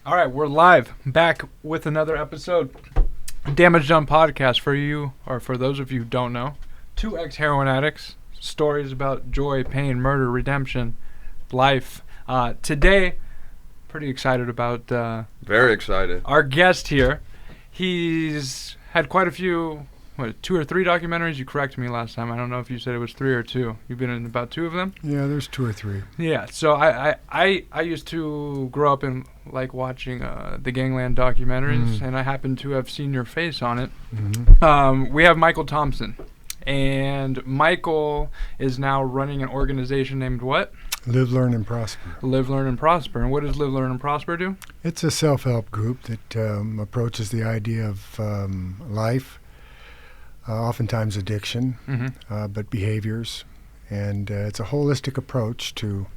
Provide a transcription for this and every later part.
All right, we're live, back with another episode. Damage Done podcast for you, or for those of you who don't know. Two ex-heroin addicts, stories about joy, pain, murder, redemption, life. Today, pretty excited about Very excited. our guest here. He's had quite a few, 2 or 3 documentaries? You corrected me last time. I don't know if you said it was 3 or 2. You've been in about 2 of them? Yeah, there's 2 or 3. Yeah, so I used to grow up in like watching the Gangland documentaries, and I happen to have seen your face on it. Mm-hmm. We have Michael Thompson, and Michael is now running an organization named what? Live, Learn, and Prosper. Live, Learn, and Prosper. And what does Live, Learn, and Prosper do? It's a self-help group that approaches the idea of life, oftentimes addiction, but behaviors. And it's a holistic approach to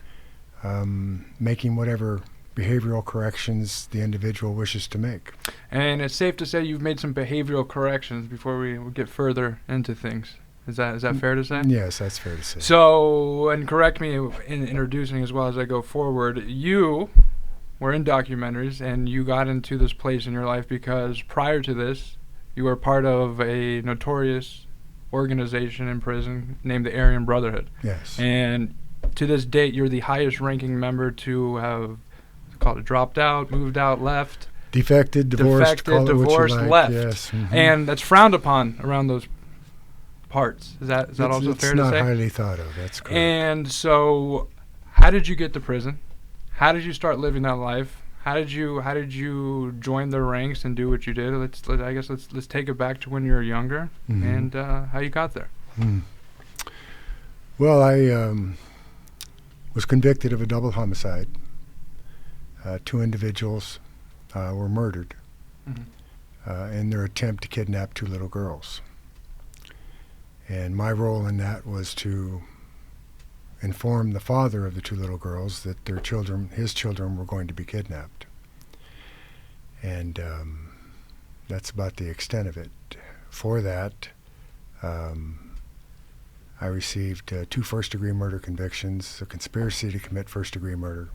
making whatever behavioral corrections the individual wishes to make. And it's safe to say you've made some behavioral corrections before we get further into things. Is that fair to say? Yes, that's fair to say. So, and correct me in introducing as well as I go forward, you were in documentaries and you got into this place in your life because prior to this, you were part of a notorious organization in prison named the Aryan Brotherhood. Yes. And to this date, you're the highest ranking member to have, called it, dropped out, moved out, left. Divorced, call it what you like. Left. Yes. Mm-hmm. And that's frowned upon around those parts. Is that also fair to say? It's not highly thought of. That's correct. And so, how did you get to prison? How did you start living that life? How did you join the ranks and do what you did? Let's take it back to when you were younger and how you got there. Well, I was convicted of a double homicide. 2 individuals were murdered in their attempt to kidnap 2 little girls. And my role in that was to inform the father of the 2 little girls that his children were going to be kidnapped. And that's about the extent of it. For that, I received 2 first-degree murder convictions, a conspiracy to commit first-degree murder,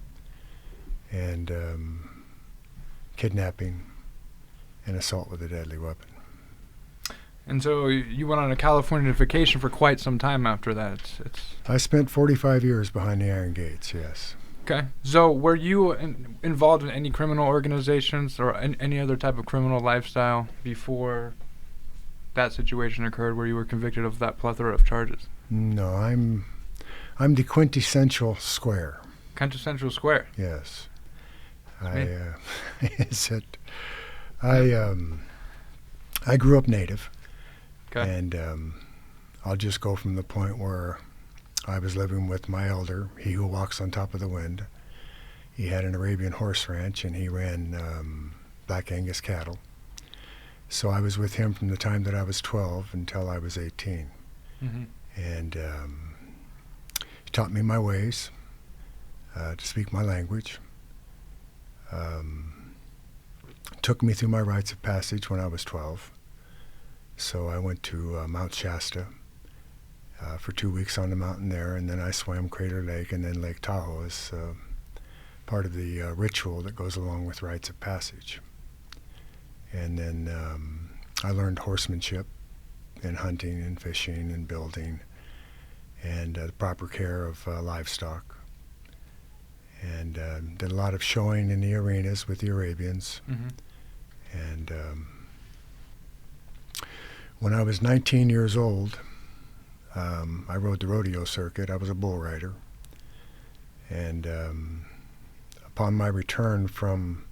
and kidnapping and assault with a deadly weapon. And so you went on a California vacation for quite some time after that. I spent 45 years behind the iron gates, yes. Okay. So were you involved in any criminal organizations or any other type of criminal lifestyle before that situation occurred where you were convicted of that plethora of charges? No, I'm the quintessential square. Quintessential square? Yes. I grew up native. Okay. And I'll just go from the point where I was living with my elder, he who walks on top of the wind. He had an Arabian horse ranch, and he ran Black Angus cattle. So I was with him from the time that I was 12 until I was 18. And he taught me my ways, to speak my language. Took me through my rites of passage when I was 12. So I went to Mount Shasta for 2 weeks on the mountain there, and then I swam Crater Lake and then Lake Tahoe as part of the ritual that goes along with rites of passage. And then I learned horsemanship and hunting and fishing and building and the proper care of livestock. And did a lot of showing in the arenas with the Arabians. And when I was 19 years old, I rode the rodeo circuit. I was a bull rider. And upon my return from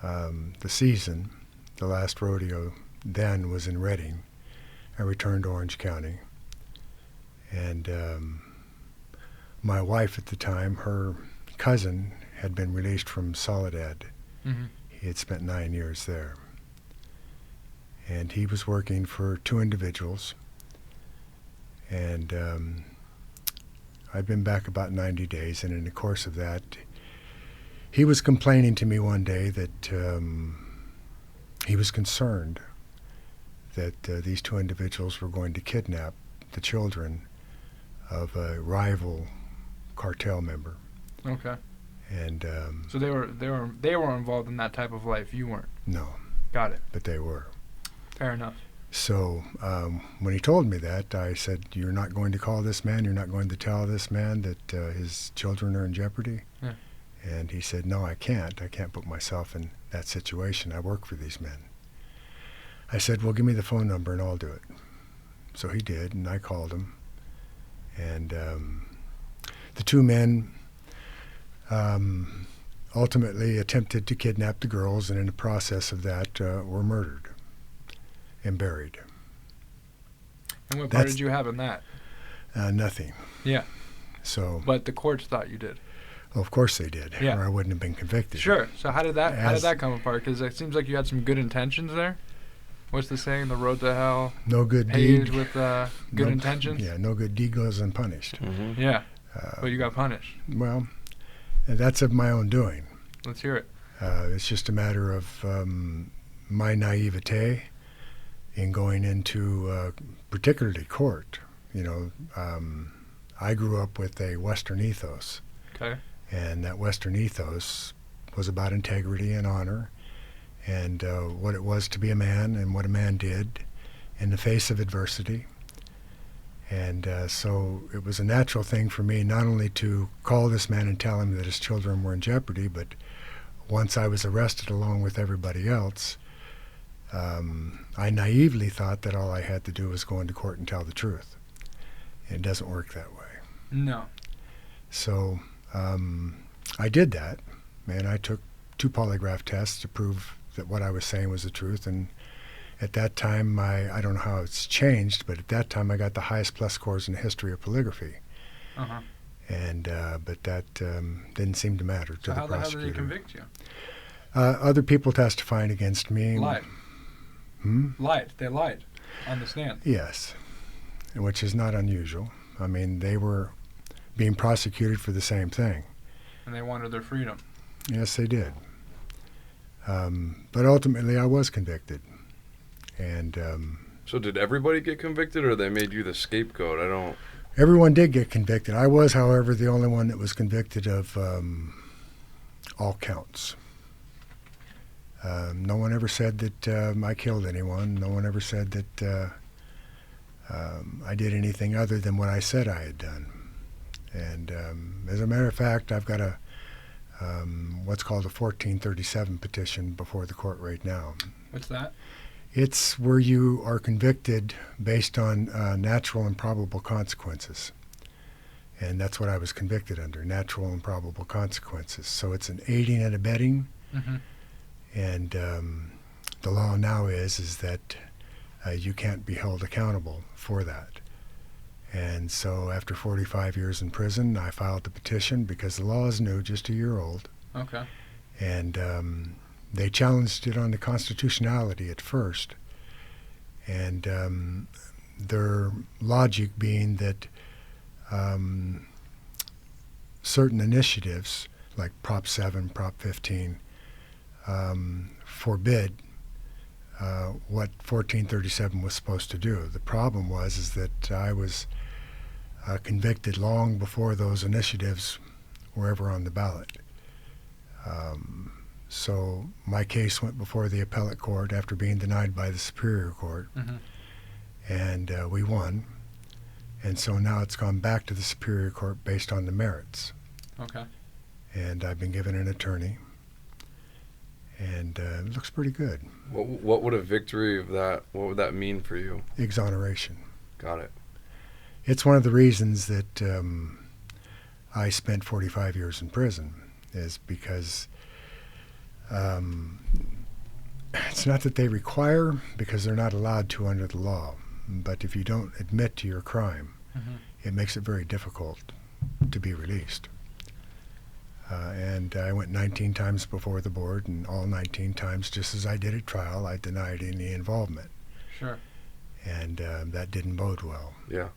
the season, the last rodeo then was in Redding. I returned to Orange County. And my wife at the time, her cousin had been released from Soledad. He had spent 9 years there. And he was working for 2 individuals. And I'd been back about 90 days, and in the course of that, he was complaining to me one day that he was concerned that these 2 individuals were going to kidnap the children of a rival cartel member. Okay. And So they were involved in that type of life. You weren't. no, Got it. but they were. Fair enough. So when he told me that, I said, "You're not going to call this man? You're not going to tell this man that his children are in jeopardy?" Yeah. And he said, "No, I can't. I can't put myself in that situation. I work for these men." I said, "Well, give me the phone number and I'll do it." So he did, and I called him. And the two men ultimately attempted to kidnap the girls, and in the process of that were murdered and buried. And what part did you have in that? Nothing. Yeah. So, But the courts thought you did. well, of course they did, Yeah. or I wouldn't have been convicted. Sure. So how did that come apart? Because it seems like you had some good intentions there. What's the saying? The road to hell No good paved deed. with good intentions. Yeah, no good deed goes unpunished. Yeah. But you got punished. Well, that's of my own doing. Let's hear it. It's just a matter of my naivete in going into particularly court. You know, I grew up with a Western ethos. Okay. And that Western ethos was about integrity and honor and what it was to be a man and what a man did in the face of adversity. And so it was a natural thing for me not only to call this man and tell him that his children were in jeopardy, but once I was arrested along with everybody else, I naively thought that all I had to do was go into court and tell the truth. It doesn't work that way. No. So I did that, and I took 2 polygraph tests to prove that what I was saying was the truth. And at that time, I don't know how it's changed, but at that time I got the highest plus scores in the history of polygraphy. Uh-huh. And but that didn't seem to matter to So the how the hell prosecutor. did they convict you? Other people testifying against me. Lied. Lied. They lied on the stand. Yes, which is not unusual. I mean, they were being prosecuted for the same thing. And they wanted their freedom. Yes, they did. But ultimately, I was convicted. And So did everybody get convicted, or they made you the scapegoat? I don't... everyone did get convicted. I was, however, the only one that was convicted of all counts. No one ever said that I killed anyone. No one ever said that I did anything other than what I said I had done. And as a matter of fact, I've got a what's called a 1437 petition before the court right now. What's that? It's where you are convicted based on natural and probable consequences. And that's what I was convicted under, natural and probable consequences. So it's an aiding and abetting. Mm-hmm. And the law now is that you can't be held accountable for that. And so after 45 years in prison, I filed the petition because the law is new, just a year old. Okay. And they challenged it on the constitutionality at first. And their logic being that certain initiatives, like Prop 7, Prop 15, forbid what 1437 was supposed to do. The problem is that I was convicted long before those initiatives were ever on the ballot. So my case went before the appellate court after being denied by the Superior Court, and we won. And so now it's gone back to the Superior Court based on the merits. Okay. And I've been given an attorney, and it looks pretty good. What would a victory of that, what would that mean for you? Exoneration. Got it. It's one of the reasons that I spent 45 years in prison, is because it's not that they require, because they're not allowed to under the law, but if you don't admit to your crime, it makes it very difficult to be released. And I went 19 times before the board, and all 19 times, just as I did at trial, I denied any involvement. Sure. And that didn't bode well. Yeah.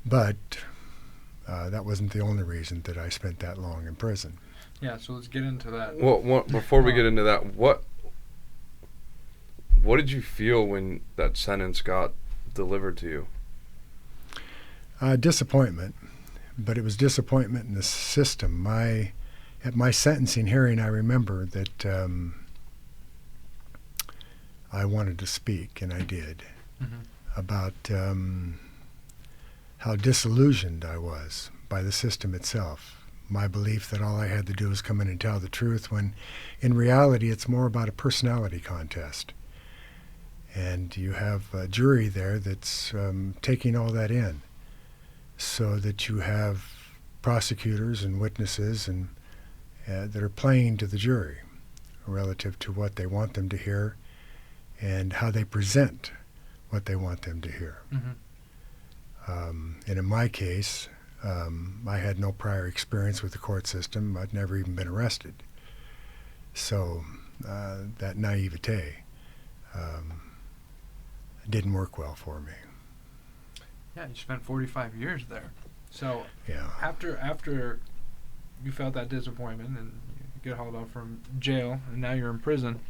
But that wasn't the only reason that I spent that long in prison. Yeah, so let's get into that. Well, before we get into that, what did you feel when that sentence got delivered to you? Disappointment, but it was disappointment in the system. My At my sentencing hearing, I remember that I wanted to speak, and I did, about how disillusioned I was by the system itself. My belief that all I had to do was come in and tell the truth, when in reality it's more about a personality contest. And you have a jury there that's taking all that in, so that you have prosecutors and witnesses and that are playing to the jury relative to what they want them to hear and how they present what they want them to hear. And in my case, I had no prior experience with the court system. I'd never even been arrested. So that naivete didn't work well for me. Yeah, you spent 45 years there. So Yeah. after you felt that disappointment and you get hauled out from jail and now you're in prison,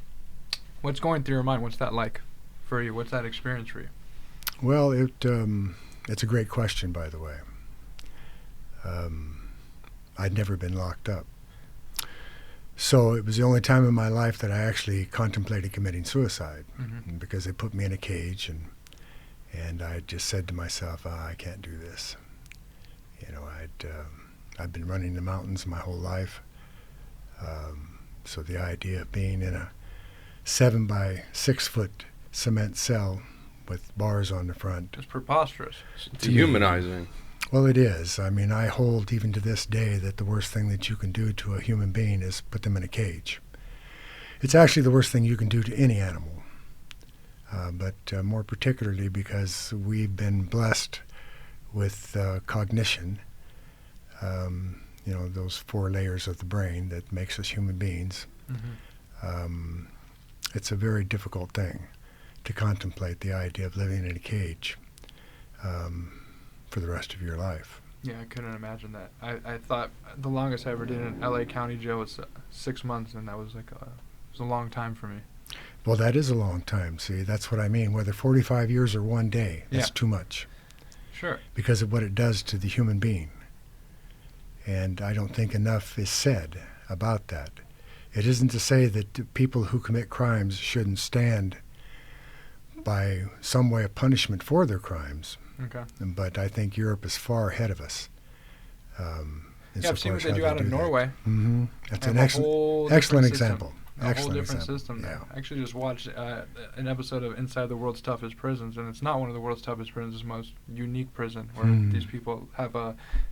what's going through your mind? What's that like for you? What's that experience for you? Well, it's a great question, by the way. I'd never been locked up. So it was the only time in my life that I actually contemplated committing suicide, because they put me in a cage, and I just said to myself, I can't do this. You know, I'd been running the mountains my whole life. So the idea of being in a 7 by 6 foot cement cell with bars on the front. It's preposterous. It's dehumanizing. Well, it is. I mean, I hold even to this day that the worst thing that you can do to a human being is put them in a cage. It's actually the worst thing you can do to any animal, but more particularly because we've been blessed with cognition, you know, those 4 layers of the brain that makes us human beings. It's a very difficult thing to contemplate the idea of living in a cage for the rest of your life. Yeah, I couldn't imagine that. I thought the longest I ever did in L.A. County Jail was 6 months, and that was it was a long time for me. Well, that is a long time. See, that's what I mean. Whether 45 years or 1 day, that's too much. Sure. Because of what it does to the human being. And I don't think enough is said about that. It isn't to say that people who commit crimes shouldn't stand by some way of punishment for their crimes. Okay. But I think Europe is far ahead of us. Yeah, I've seen what they do out in Norway. That's an excellent example. A whole different system there. I actually just watched an episode of Inside the World's Toughest Prisons, and it's not one of the world's toughest prisons. It's the most unique prison where these people have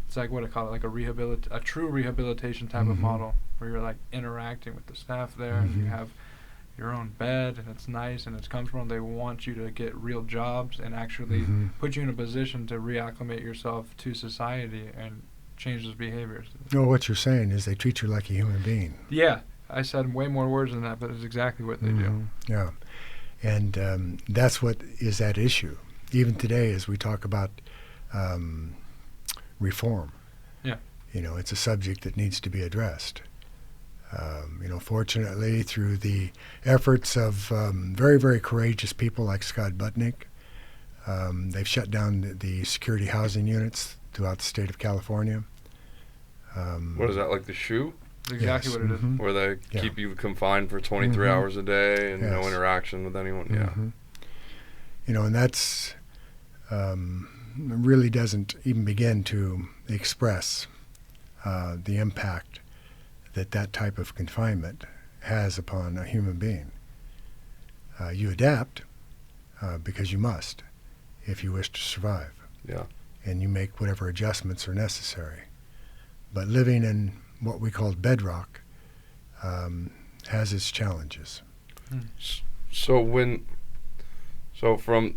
it's like, what I call it, like a true rehabilitation type of model, where you're like interacting with the staff there, and you have your own bed, and it's nice and it's comfortable. They want you to get real jobs and actually put you in a position to reacclimate yourself to society and change those behaviors. No, what you're saying is they treat you like a human being. Yeah. I said way more words than that, but it's exactly what they do. Yeah. And that's what is at issue. Even today, as we talk about reform, you know, it's a subject that needs to be addressed. You know, fortunately, through the efforts of very, very courageous people like Scott Butnick, they've shut down the security housing units throughout the state of California. What is that, like the SHU? That's exactly what it is. Where they keep you confined for 23 hours a day and no interaction with anyone. You know, and that's really doesn't even begin to express the impact that type of confinement has upon a human being. You adapt because you must if you wish to survive. Yeah. And you make whatever adjustments are necessary. But living in what we call bedrock has its challenges. So from,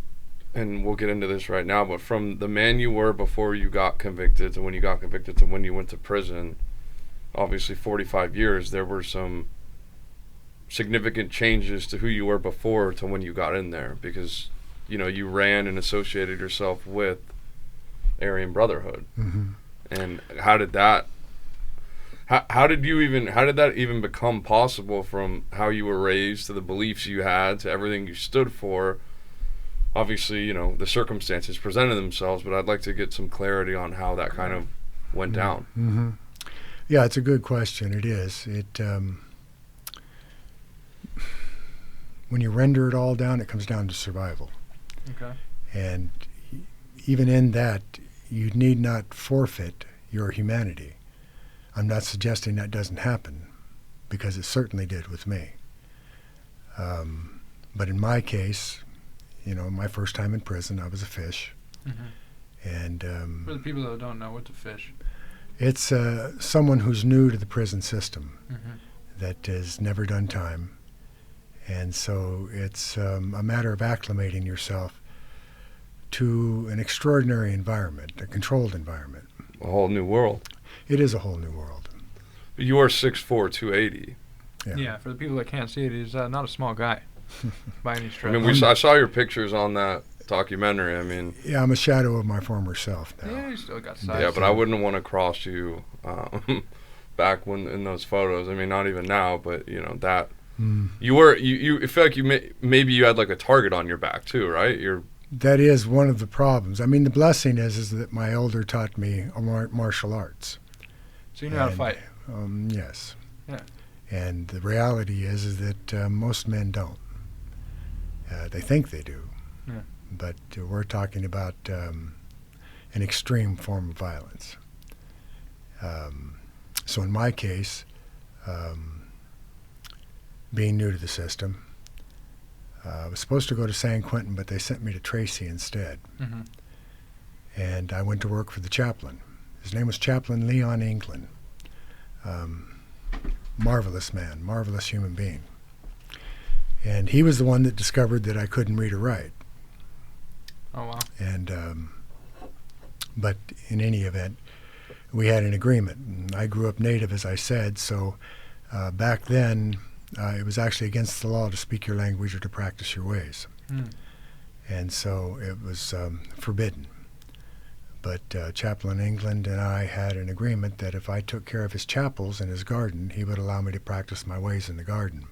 and we'll get into this right now, but from the man you were before you got convicted to when you got convicted to when you went to prison, obviously 45 years, there were some significant changes to who you were before to when you got in there, because, you know, you ran and associated yourself with Aryan Brotherhood. And how did that even become possible, from how you were raised to the beliefs you had to everything you stood for? Obviously, you know, the circumstances presented themselves, but I'd like to get some clarity on how that kind of went down. Yeah, it's a good question. It is. When you render it all down, it comes down to survival. Okay. And even in that, you need not forfeit your humanity. I'm not suggesting that doesn't happen, because it certainly did with me. But in my case, my first time in prison, I was a fish. Mm-hmm. And for the people that don't know, what's a fish? it's someone who's new to the prison system, Mm-hmm. that has never done time. And so it's a matter of acclimating yourself to an extraordinary environment, a controlled environment. A whole new world. It is a whole new world. You are 6'4", 280. Yeah, for the people that can't see it, he's not a small guy by any I stretch. mean, I saw your pictures on that documentary. I mean, Yeah, I'm a shadow of my former self now. Yeah, you still got size. yeah, but I wouldn't want to cross you back when in those photos. I mean, not even now, but that you were you. I feel like maybe you had like a target on your back too, right? That is one of the problems. I mean, the blessing is that my elder taught me martial arts. So you know how to fight. Yes. Yeah. And the reality is that most men don't. They think they do. Yeah. But we're talking about an extreme form of violence. So in my case, being new to the system, I was supposed to go to San Quentin, but they sent me to Tracy instead. Mm-hmm. And I went to work for the chaplain. His name was Chaplain Leon England. Marvelous man, marvelous human being. And he was the one that discovered that I couldn't read or write. Oh, wow. And but in any event, we had an agreement. And I grew up native, as I said, so back then it was actually against the law to speak your language or to practice your ways. Mm. And so it was forbidden. But Chaplain England and I had an agreement that if I took care of his chapels and his garden, he would allow me to practice my ways in the garden.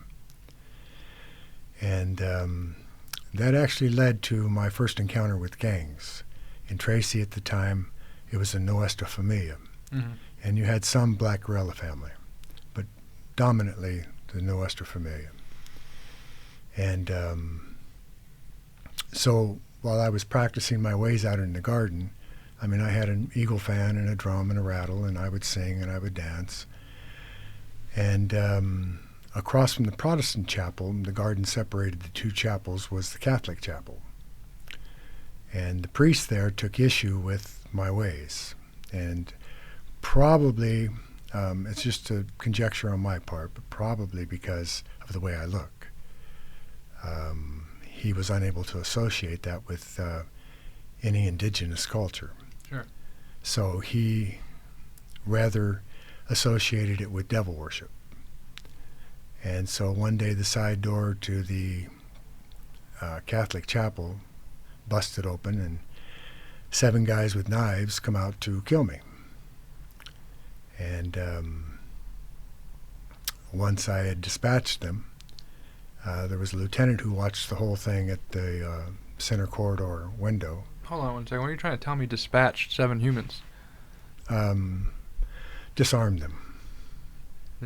And that actually led to my first encounter with gangs. In Tracy at the time, it was a Nuestra Familia. Mm-hmm. And you had some black guerrilla family, but dominantly the Nuestra Familia. And so while I was practicing my ways out in the garden, I mean, I had an eagle fan and a drum and a rattle, and I would sing and I would dance. And across from the Protestant chapel, the garden separated the two chapels, was the Catholic chapel. And the priest there took issue with my ways. And probably, it's just a conjecture on my part, but probably because of the way I look. He was unable to associate that with any indigenous culture. Sure. So he rather associated it with devil worship. And so one day the side door to the Catholic chapel busted open, and 7 guys with knives come out to kill me. And once I had dispatched them, there was a lieutenant who watched the whole thing at the center corridor window. Hold on 1 second. What are you trying to tell me? Dispatched 7 humans. Disarmed them.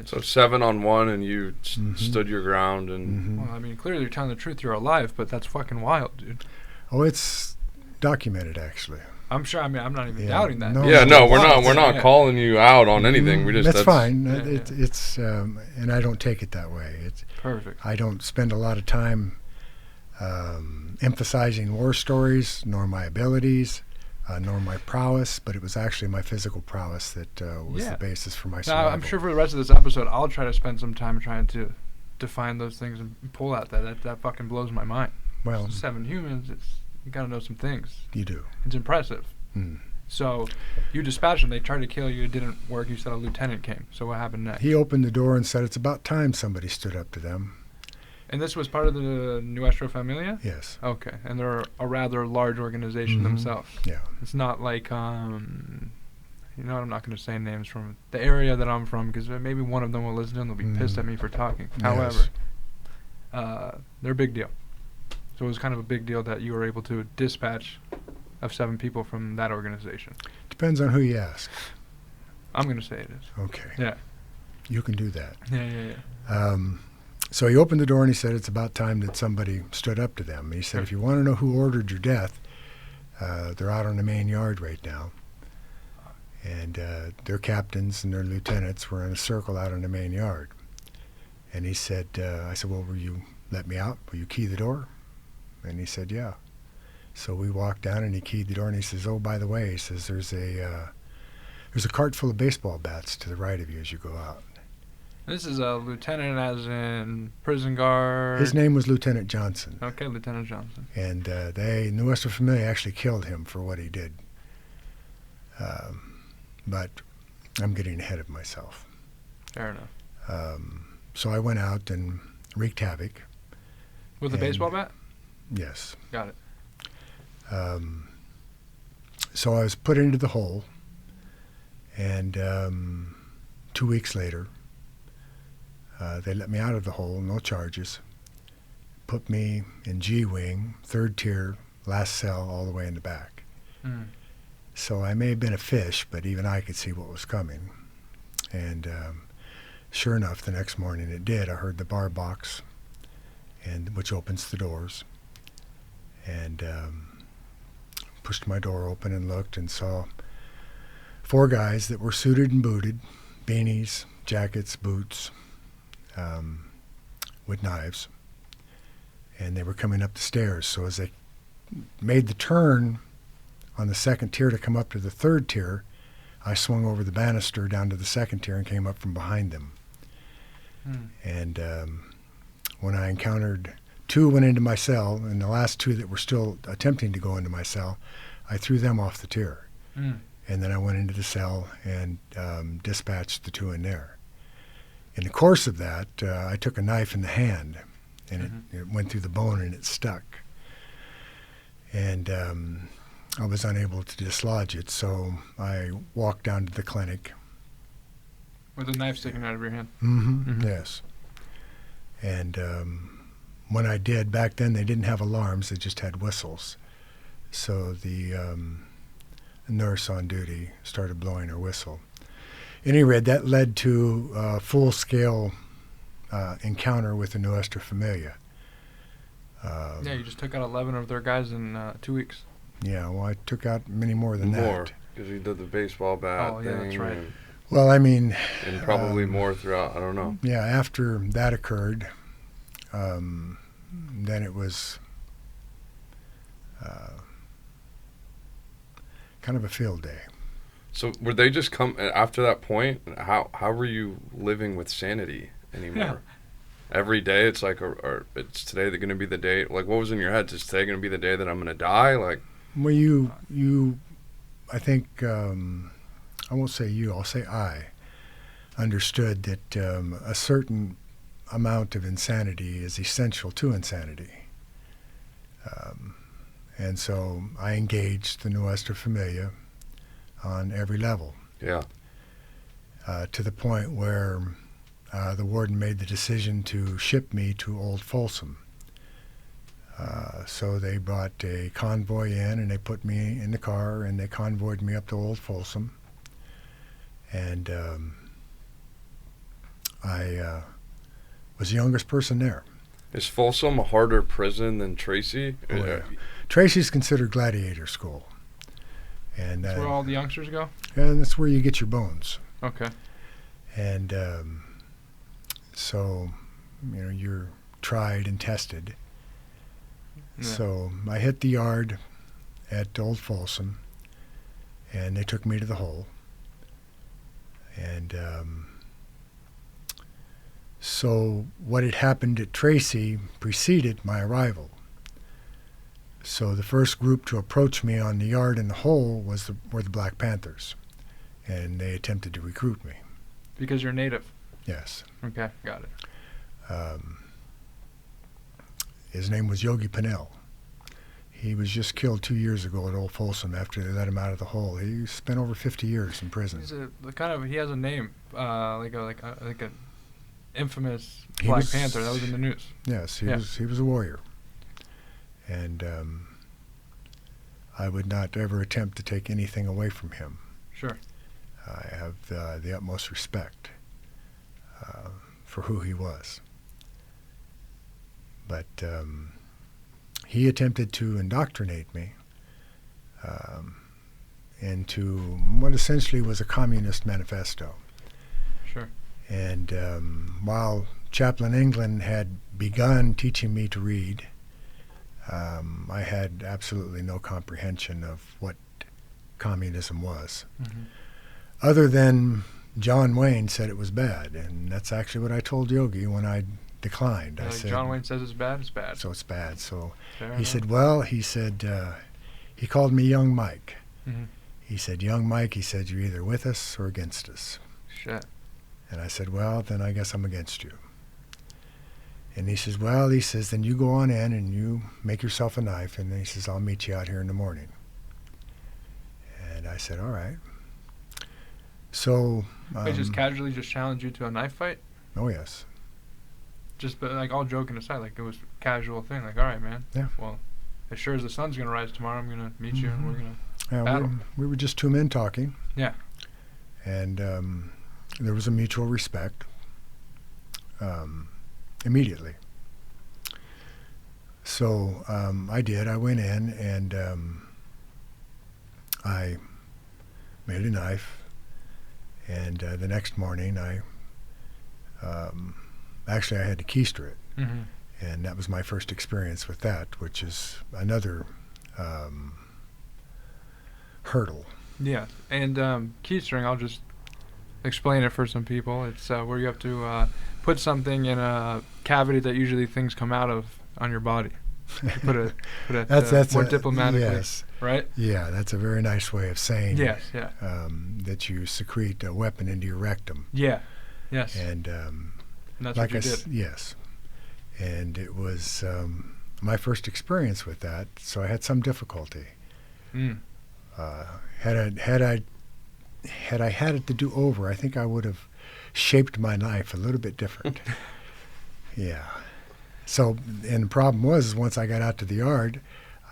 So 7 on 1, and you stood your ground, and Well, I mean, clearly you're telling the truth. You're alive, but that's fucking wild, dude. Oh, it's documented, actually. I'm sure. I mean, I'm not even doubting that. No. yeah, no, we're not Yeah. calling you out on anything. We just That's fine. Yeah, It's and I don't take it that way. It's Perfect. I don't spend a lot of time emphasizing war stories, nor my abilities, nor my prowess, but it was actually my physical prowess that was Yeah. the basis for my Now, survival. I'm sure for the rest of this episode, I'll try to spend some time trying to define those things and pull out that fucking blows my mind. Well, 7 humans. You gotta know some things. you do. It's impressive. Mm. So you dispatched them. They tried to kill you. It didn't work. You said a lieutenant came. So what happened next? He opened the door and said, "It's about time somebody stood up to them." And this was part of the Nuestra Familia? Yes. Okay. And they're a rather large organization Mhm. themselves. Yeah. It's not like, I'm not going to say names from the area that I'm from, because maybe one of them will listen and they'll be pissed at me for talking. Yes. However, they're a big deal. So it was kind of a big deal that you were able to dispatch of 7 people from that organization. Depends on who you ask. I'm going to say it is. Okay. Yeah. You can do that. Yeah. So he opened the door and he said, it's about time that somebody stood up to them. And he said, if you want to know who ordered your death, they're out on the main yard right now. And their captains and their lieutenants were in a circle out on the main yard. And he said, I said, well, will you let me out? Will you key the door? And he said, yeah. So we walked down and he keyed the door and he says, oh, by the way, he says, there's a cart full of baseball bats to the right of you as you go out. This is a lieutenant as in prison guard. His name was Lieutenant Johnson. Okay, Lieutenant Johnson. And Nuestra Familia actually killed him for what he did. But I'm getting ahead of myself. Fair enough. So I went out and wreaked havoc. With a baseball bat? Yes. Got it. So I was put into the hole, and 2 weeks later, they let me out of the hole, no charges, put me in G-Wing, 3rd tier, last cell, all the way in the back. Mm. So I may have been a fish, but even I could see what was coming. And sure enough, the next morning it did. I heard the bar box, which opens the doors, and pushed my door open and looked and saw 4 guys that were suited and booted, beanies, jackets, boots, with knives. And they were coming up the stairs. So as they made the turn on the 2nd tier to come up to the 3rd tier, I swung over the banister down to the 2nd tier and came up from behind them. Mm. And when I encountered 2 went into my cell, and the last 2 that were still attempting to go into my cell, I threw them off the tier. Mm. And then I went into the cell and dispatched the 2 in there. In the course of that, I took a knife in the hand, and it went through the bone and it stuck. And I was unable to dislodge it, so I walked down to the clinic. With a knife sticking out of your hand? Mm-hmm. Mm-hmm. Yes. And when I did, back then they didn't have alarms, they just had whistles. So the nurse on duty started blowing her whistle. At any rate, that led to a full-scale encounter with the Nuestra Familia. Yeah, you just took out 11 of their guys in 2 weeks. Yeah, well, I took out many more than that. More, because you did the baseball bat thing. Yeah, that's right. Well, I mean... And probably more throughout, I don't know. Yeah, after that occurred, then it was kind of a field day. So were they just after that point, how were you living with sanity anymore? Yeah. Every day it's like, or it's today going to be the day, like what was in your head? Is today going to be the day that I'm going to die? Like, well, I think, I won't say you, I'll say I understood that a certain amount of insanity is essential to insanity. And so I engaged the Nuestra Familia on every level. Yeah. To the point where the warden made the decision to ship me to Old Folsom. So they brought a convoy in and they put me in the car and they convoyed me up to Old Folsom. And I was the youngest person there. Is Folsom a harder prison than Tracy? Oh, yeah. Tracy's considered gladiator school. And that's where all the youngsters go? And that's where you get your bones. Okay. And so, you're tried and tested. Yeah. So I hit the yard at Old Folsom, and they took me to the hole. And so what had happened at Tracy preceded my arrival. So the first group to approach me on the yard in the hole were the Black Panthers, and they attempted to recruit me. Because you're native? Yes. Okay, got it. His name was Yogi Pinnell. He was just killed 2 years ago at Old Folsom after they let him out of the hole. He spent over 50 years in prison. He has a name, like a infamous Black Panther. That was in the news. Yes, he was a warrior. And I would not ever attempt to take anything away from him. Sure. I have the utmost respect for who he was. But he attempted to indoctrinate me into what essentially was a communist manifesto. Sure. And while Chaplain England had begun teaching me to read, I had absolutely no comprehension of what communism was. Mm-hmm. Other than John Wayne said it was bad, and that's actually what I told Yogi when I declined. I Like said, John Wayne says it's bad, it's bad. so it's bad. So Fair he enough. said, well, he said, he called me Young Mike. Mhm. He said, Young Mike, he said, you're either with us or against us. Shit. And I said, well, then I guess I'm against you. And he says, well, he says, then you go on in and you make yourself a knife. And he says, I'll meet you out here in the morning. And I said, all right. So. They just casually just challenged you to a knife fight? Oh, yes. Just, but like all joking aside, like it was a casual thing. Like, all right, man. Yeah. Well, as sure as the sun's gonna rise tomorrow, I'm gonna meet you and we're gonna Yeah, battle. we were just two men talking. Yeah. And there was a mutual respect immediately. So I did. I went in and I made a knife. And the next morning, I actually I had to keister it. Mm-hmm. And that was my first experience with that, which is another hurdle. Yeah, and keystering, I'll just explain it for some people. It's where you have to put something in a cavity that usually things come out of on your body. Put it That's more diplomatically, yes. right? Yeah, that's a very nice way of saying Yes, yeah. That you secrete a weapon into your rectum. Yeah, yes. And that's like what you did. Yes. And it was my first experience with that, so I had some difficulty. Mm. Had I had it to do over, I think I would have shaped my knife a little bit different. Yeah. So, and the problem was, once I got out to the yard,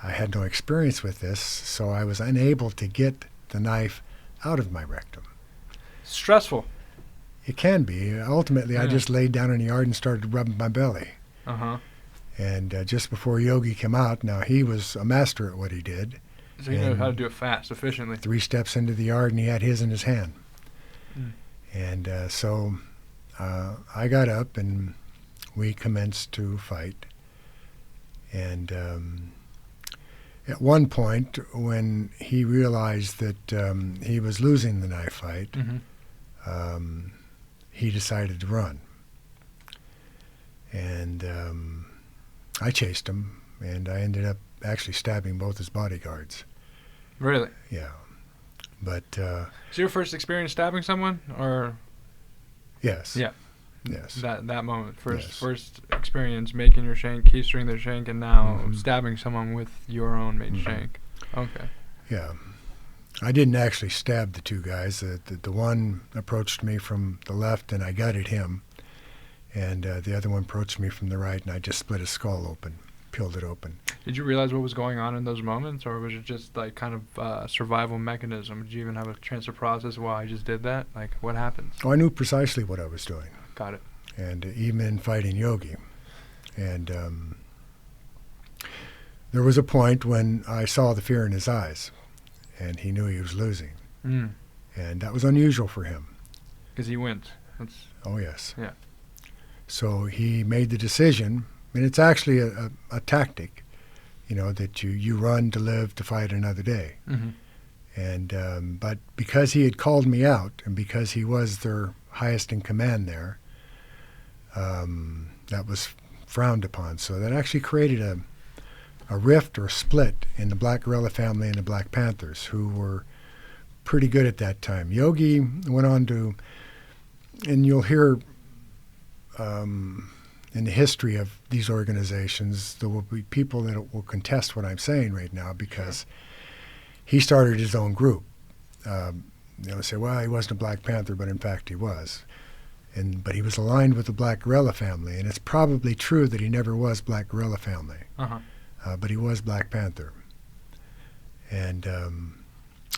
I had no experience with this, so I was unable to get the knife out of my rectum. Stressful. It can be. Ultimately, I Yeah. just laid down in the yard and started rubbing my belly. Uh-huh. And just before Yogi came out, now he was a master at what he did. So you know And how to do it fast, efficiently. 3 steps into the yard, and he had his in his hand. Mm. And so I got up, and we commenced to fight. And at one point, when he realized that he was losing the knife fight, Mm-hmm. He decided to run. And I chased him, and I ended up actually stabbing both his bodyguards. Really? Yeah. But So your first experience stabbing someone, or yes. Yeah. Yes. that moment, Yes. first experience making your shank, keystering their shank, and now Mhm. stabbing someone with your own made Mhm. shank. Okay. Yeah. I didn't actually stab the 2 guys. The one approached me from the left, and I gutted him. And the other one approached me from the right, and I just split his skull open, peeled it open. Did you realize what was going on in those moments, or was it just like kind of a survival mechanism? Did you even have a chance to process why I just did that? Like, what happens? Oh, I knew precisely what I was doing. Got it. And even in fighting Yogi. And there was a point when I saw the fear in his eyes, and he knew he was losing. Mm. And that was unusual for him. Because he wins. That's Oh, yes. Yeah. So he made the decision, and it's actually a tactic, that you run to live to fight another day. Mm-hmm. And but because he had called me out, and because he was their highest in command there, that was frowned upon. So that actually created a rift or a split in the Black Guerrilla family and the Black Panthers, who were pretty good at that time. Yogi went on to, and you'll hear in the history of these organizations, there will be people that will contest what I'm saying right now, because he started his own group. Say, well, he wasn't a Black Panther, but in fact he was. But he was aligned with the Black Guerrilla family, and it's probably true that he never was Black Guerrilla family, Uh-huh. but he was Black Panther. And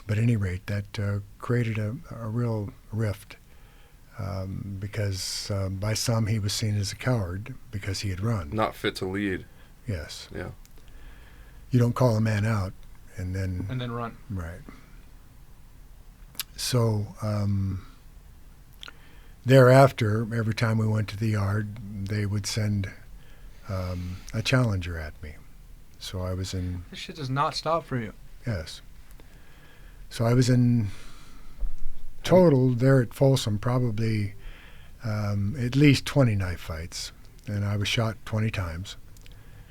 But at any rate, that created a real rift because by some he was seen as a coward because he had run. Not fit to lead. Yes. Yeah. You don't call a man out and then run. Right. So thereafter, every time we went to the yard, they would send a challenger at me. So I was in... This shit does not stop for you. Yes. So I was in total there at Folsom probably at least 20 knife fights, and I was shot 20 times.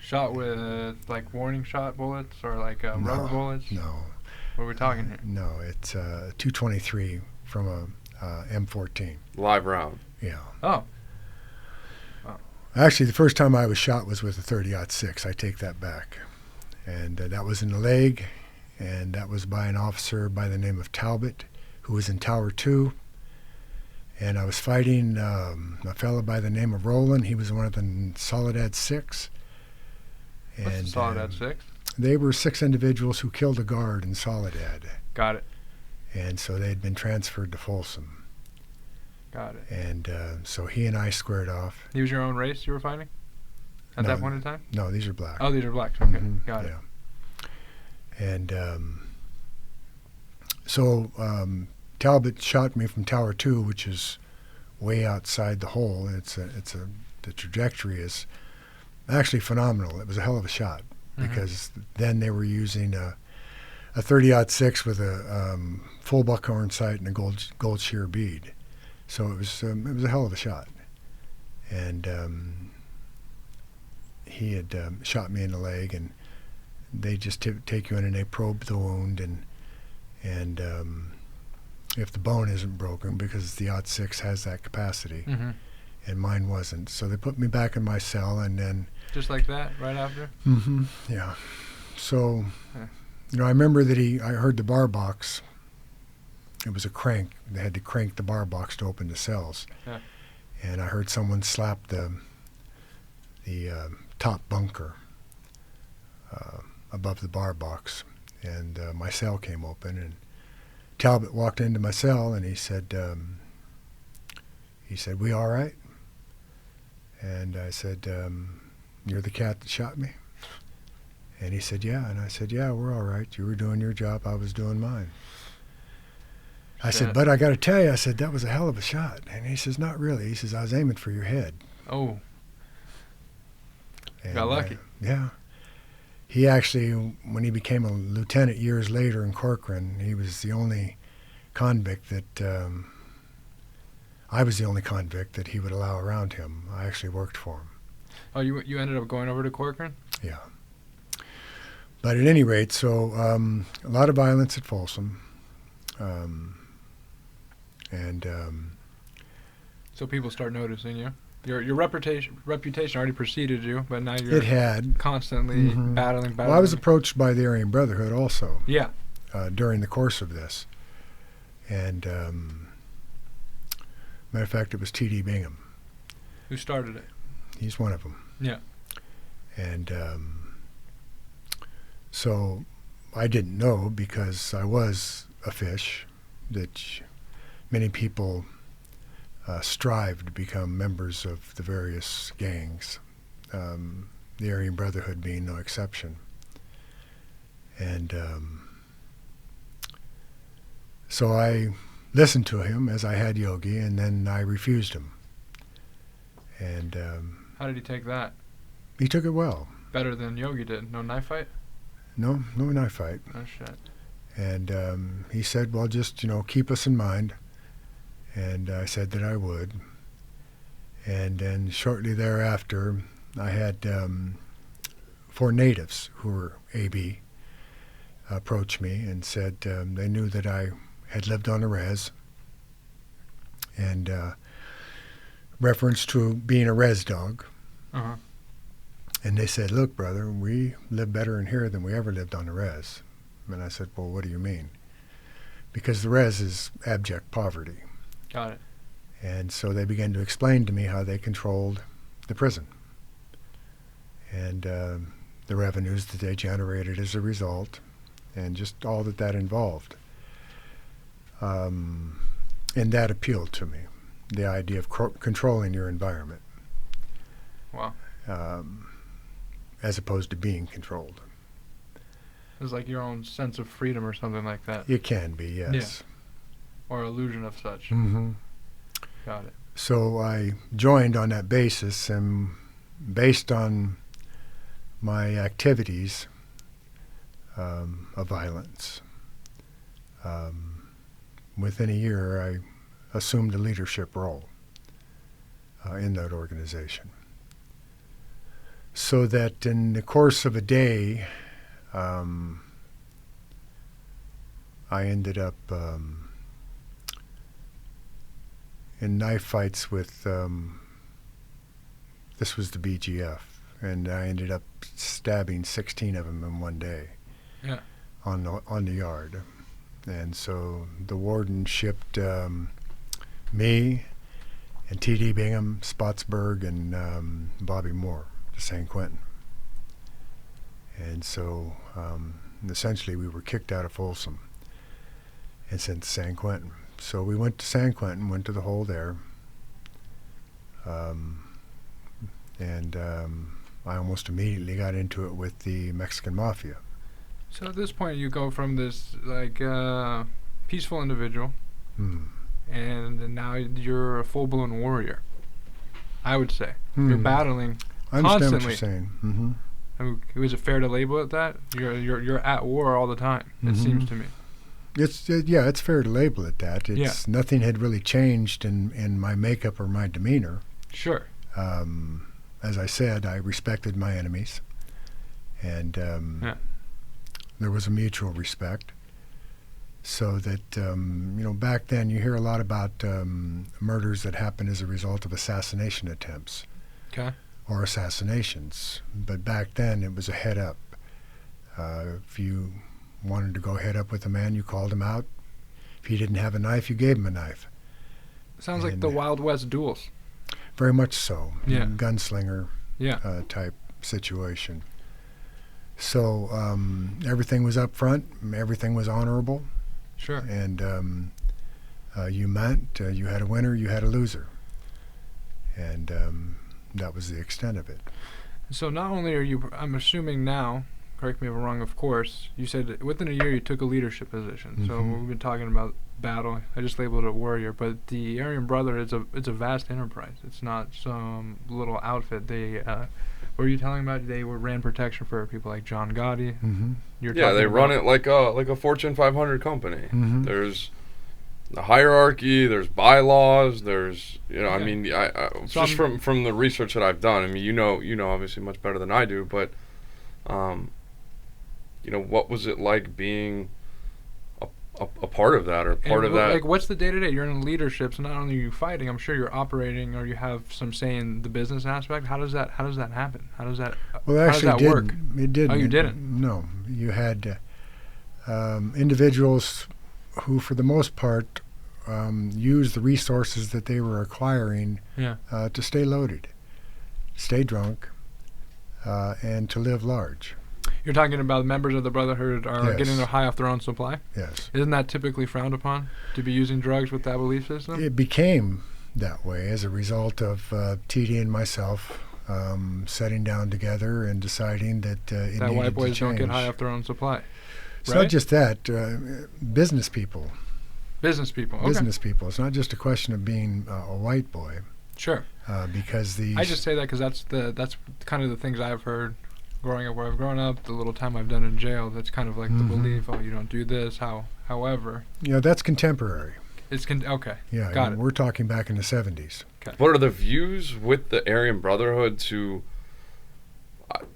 Shot with like warning shot bullets or like rubber bullets? No. What are we talking here? No, it's 223 from a M14. Live round. Yeah. Oh. Actually, the first time I was shot was with a 30-06. I take that back. And that was in the leg, and that was by an officer by the name of Talbot, who was in Tower 2. And I was fighting a fellow by the name of Roland. He was one of the Soledad 6. What's the Soledad 6? They were 6 individuals who killed a guard in Soledad. Got it. And so they had been transferred to Folsom. Got it. And so he and I squared off. He was your own race you were fighting at that point in time? No, these are black. Oh, these are blacks. Okay, got it. And so Talbot shot me from Tower 2, which is way outside the hole. The trajectory is actually phenomenal. It was a hell of a shot because then they were using a 30-06 with a full buckhorn sight and a gold shear bead. So it was a hell of a shot. And he had shot me in the leg, and they just take you in and they probe the wound, and if the bone isn't broken, because the 06 has that capacity, and mine wasn't. So they put me back in my cell, and then... Just like that, right after? Yeah. So, I remember that I heard the bar box. It was a crank. They had to crank the bar box to open the cells. Yeah. And I heard someone slap the top bunker above the bar box, and my cell came open, and Talbot walked into my cell, and he said, "We all right?" And I said, "You're the cat that shot me?" And he said, "Yeah." And I said, "Yeah, we're all right. You were doing your job. I was doing mine." I said, "But I got to tell you," I said, "that was a hell of a shot." And he says, "Not really." He says, "I was aiming for your head." Oh. And, got lucky. Yeah. He actually, when he became a lieutenant years later in Corcoran, he was the only convict that, I was the only convict that he would allow around him. I actually worked for him. Oh, you ended up going over to Corcoran? Yeah. But at any rate, so a lot of violence at Folsom. So people start noticing you. Your reputation already preceded you, but now you're it had constantly battling. Well, I was approached by the Aryan Brotherhood also. Yeah. During the course of this, and matter of fact, it was T.D. Bingham. Who started it? He's one of them. Yeah. And so I didn't know, because I was a fish, that many people strive to become members of the various gangs, the Aryan Brotherhood being no exception. And so I listened to him as I had Yogi, and then I refused him. And how did he take that? He took it well. Better than Yogi did. No knife fight? No knife fight. Oh, shit. And he said, "Well, just, keep us in mind." And I said that I would. And then shortly thereafter, I had 4 natives who were AB approach me and said they knew that I had lived on a res, and reference to being a res dog. Uh-huh. And they said, "Look, brother, we live better in here than we ever lived on the res." And I said, "Well, what do you mean?" Because the res is abject poverty. Got it. And so they began to explain to me how they controlled the prison, and the revenues that they generated as a result, and just all that involved. And that appealed to me, the idea of controlling your environment. Wow. As opposed to being controlled. It's like your own sense of freedom or something like that. It can be, yes. Yeah. Or illusion of such. Mm-hmm. Got it. So I joined on that basis, and based on my activities of violence, within a year I assumed a leadership role in that organization. So that in the course of a day, I ended up in knife fights with, this was the BGF, and I ended up stabbing 16 of them in one day. Yeah. On the yard. And so the warden shipped me and T.D. Bingham, Spotsburg, and Bobby Moore to San Quentin. And so essentially we were kicked out of Folsom and sent to San Quentin. So we went to San Quentin, went to the hole there, and I almost immediately got into it with the Mexican Mafia. So at this point, you go from this like peaceful individual, and now you're a full-blown warrior. I would say you're battling I understand constantly. what you're saying. Mm-hmm. I mean, is it fair to label it that? You're at war all the time. It seems to me. It's fair to label it that. It's nothing had really changed in my makeup or my demeanor. Sure. As I said, I respected my enemies, and there was a mutual respect. So that back then you hear a lot about murders that happen as a result of assassination attempts. Okay. Or assassinations, but back then it was a head up. If you wanted to go head up with a man, you called him out. If he didn't have a knife, you gave him a knife. Sounds like the Wild West duels. Very much so. Yeah. Gunslinger type situation. So everything was up front, everything was honorable. Sure. And you meant you had a winner, you had a loser. And that was the extent of it. So not only are you, I'm assuming now, correct me if I'm wrong, of course, you said that within a year you took a leadership position. So we've been talking about battle. I just labeled it warrior, but the Aryan Brotherhood, it's a vast enterprise. It's not some little outfit. They, what were you telling about? They ran protection for people like John Gotti. They run it like a Fortune 500 company. There's the hierarchy, there's bylaws, there's I mean, I so just from the research that I've done. I mean, you know obviously much better than I do, but what was it like being a part of that, or part of that? Like, what's the day-to-day? You're in leadership, so not only are you fighting, I'm sure you're operating, or you have some say in the business aspect. How does that happen? How does that work? It didn't. Oh, you didn't? No. You had individuals who, for the most part, used the resources that they were acquiring to stay loaded, stay drunk, and to live large. You're talking about members of the Brotherhood are getting their high off their own supply? Yes. Isn't that typically frowned upon, to be using drugs with that belief system? It became that way as a result of T.D. and myself sitting down together and deciding that it needed to change. That white boys don't get high off their own supply. It's not just that. Business people. Business people, okay. Business people. It's not just a question of being a white boy. Sure. Because these... I just say that because that's kind of the things I've heard growing up where I've grown up, the little time I've done in jail. That's kind of like the belief, you don't do this, however. That's contemporary. It's okay. Yeah, got it. We're talking back in the 70s. Okay. What are the views with the Aryan Brotherhood to,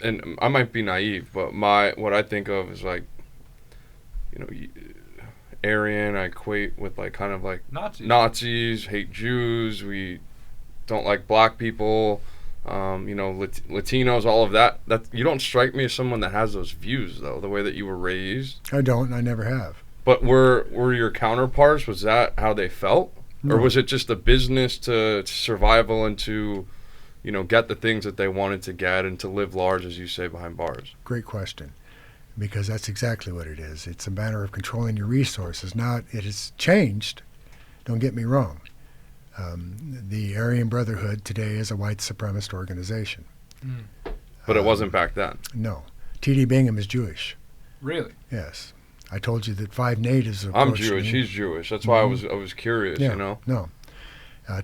and I might be naive, but what I think of is like, Aryan, I equate with like kind of like Nazis, hate Jews, we don't like black people, Latinos, all of that. That you don't strike me as someone that has those views, though, the way that you were raised. I don't. I never have. But were your counterparts, was that how they felt? No. Or was it just a business to survival and to, get the things that they wanted to get and to live large, as you say, behind bars? Great question. because that's exactly what it is. It's a matter of controlling your resources. Now, it has changed. Don't get me wrong. The Aryan Brotherhood today is a white supremacist organization. But it wasn't back then. No. T.D. Bingham is Jewish. Really? Yes. I told you that 5 natives I'm approached Jewish. me. He's Jewish. That's why I was curious. Yeah, You know. No.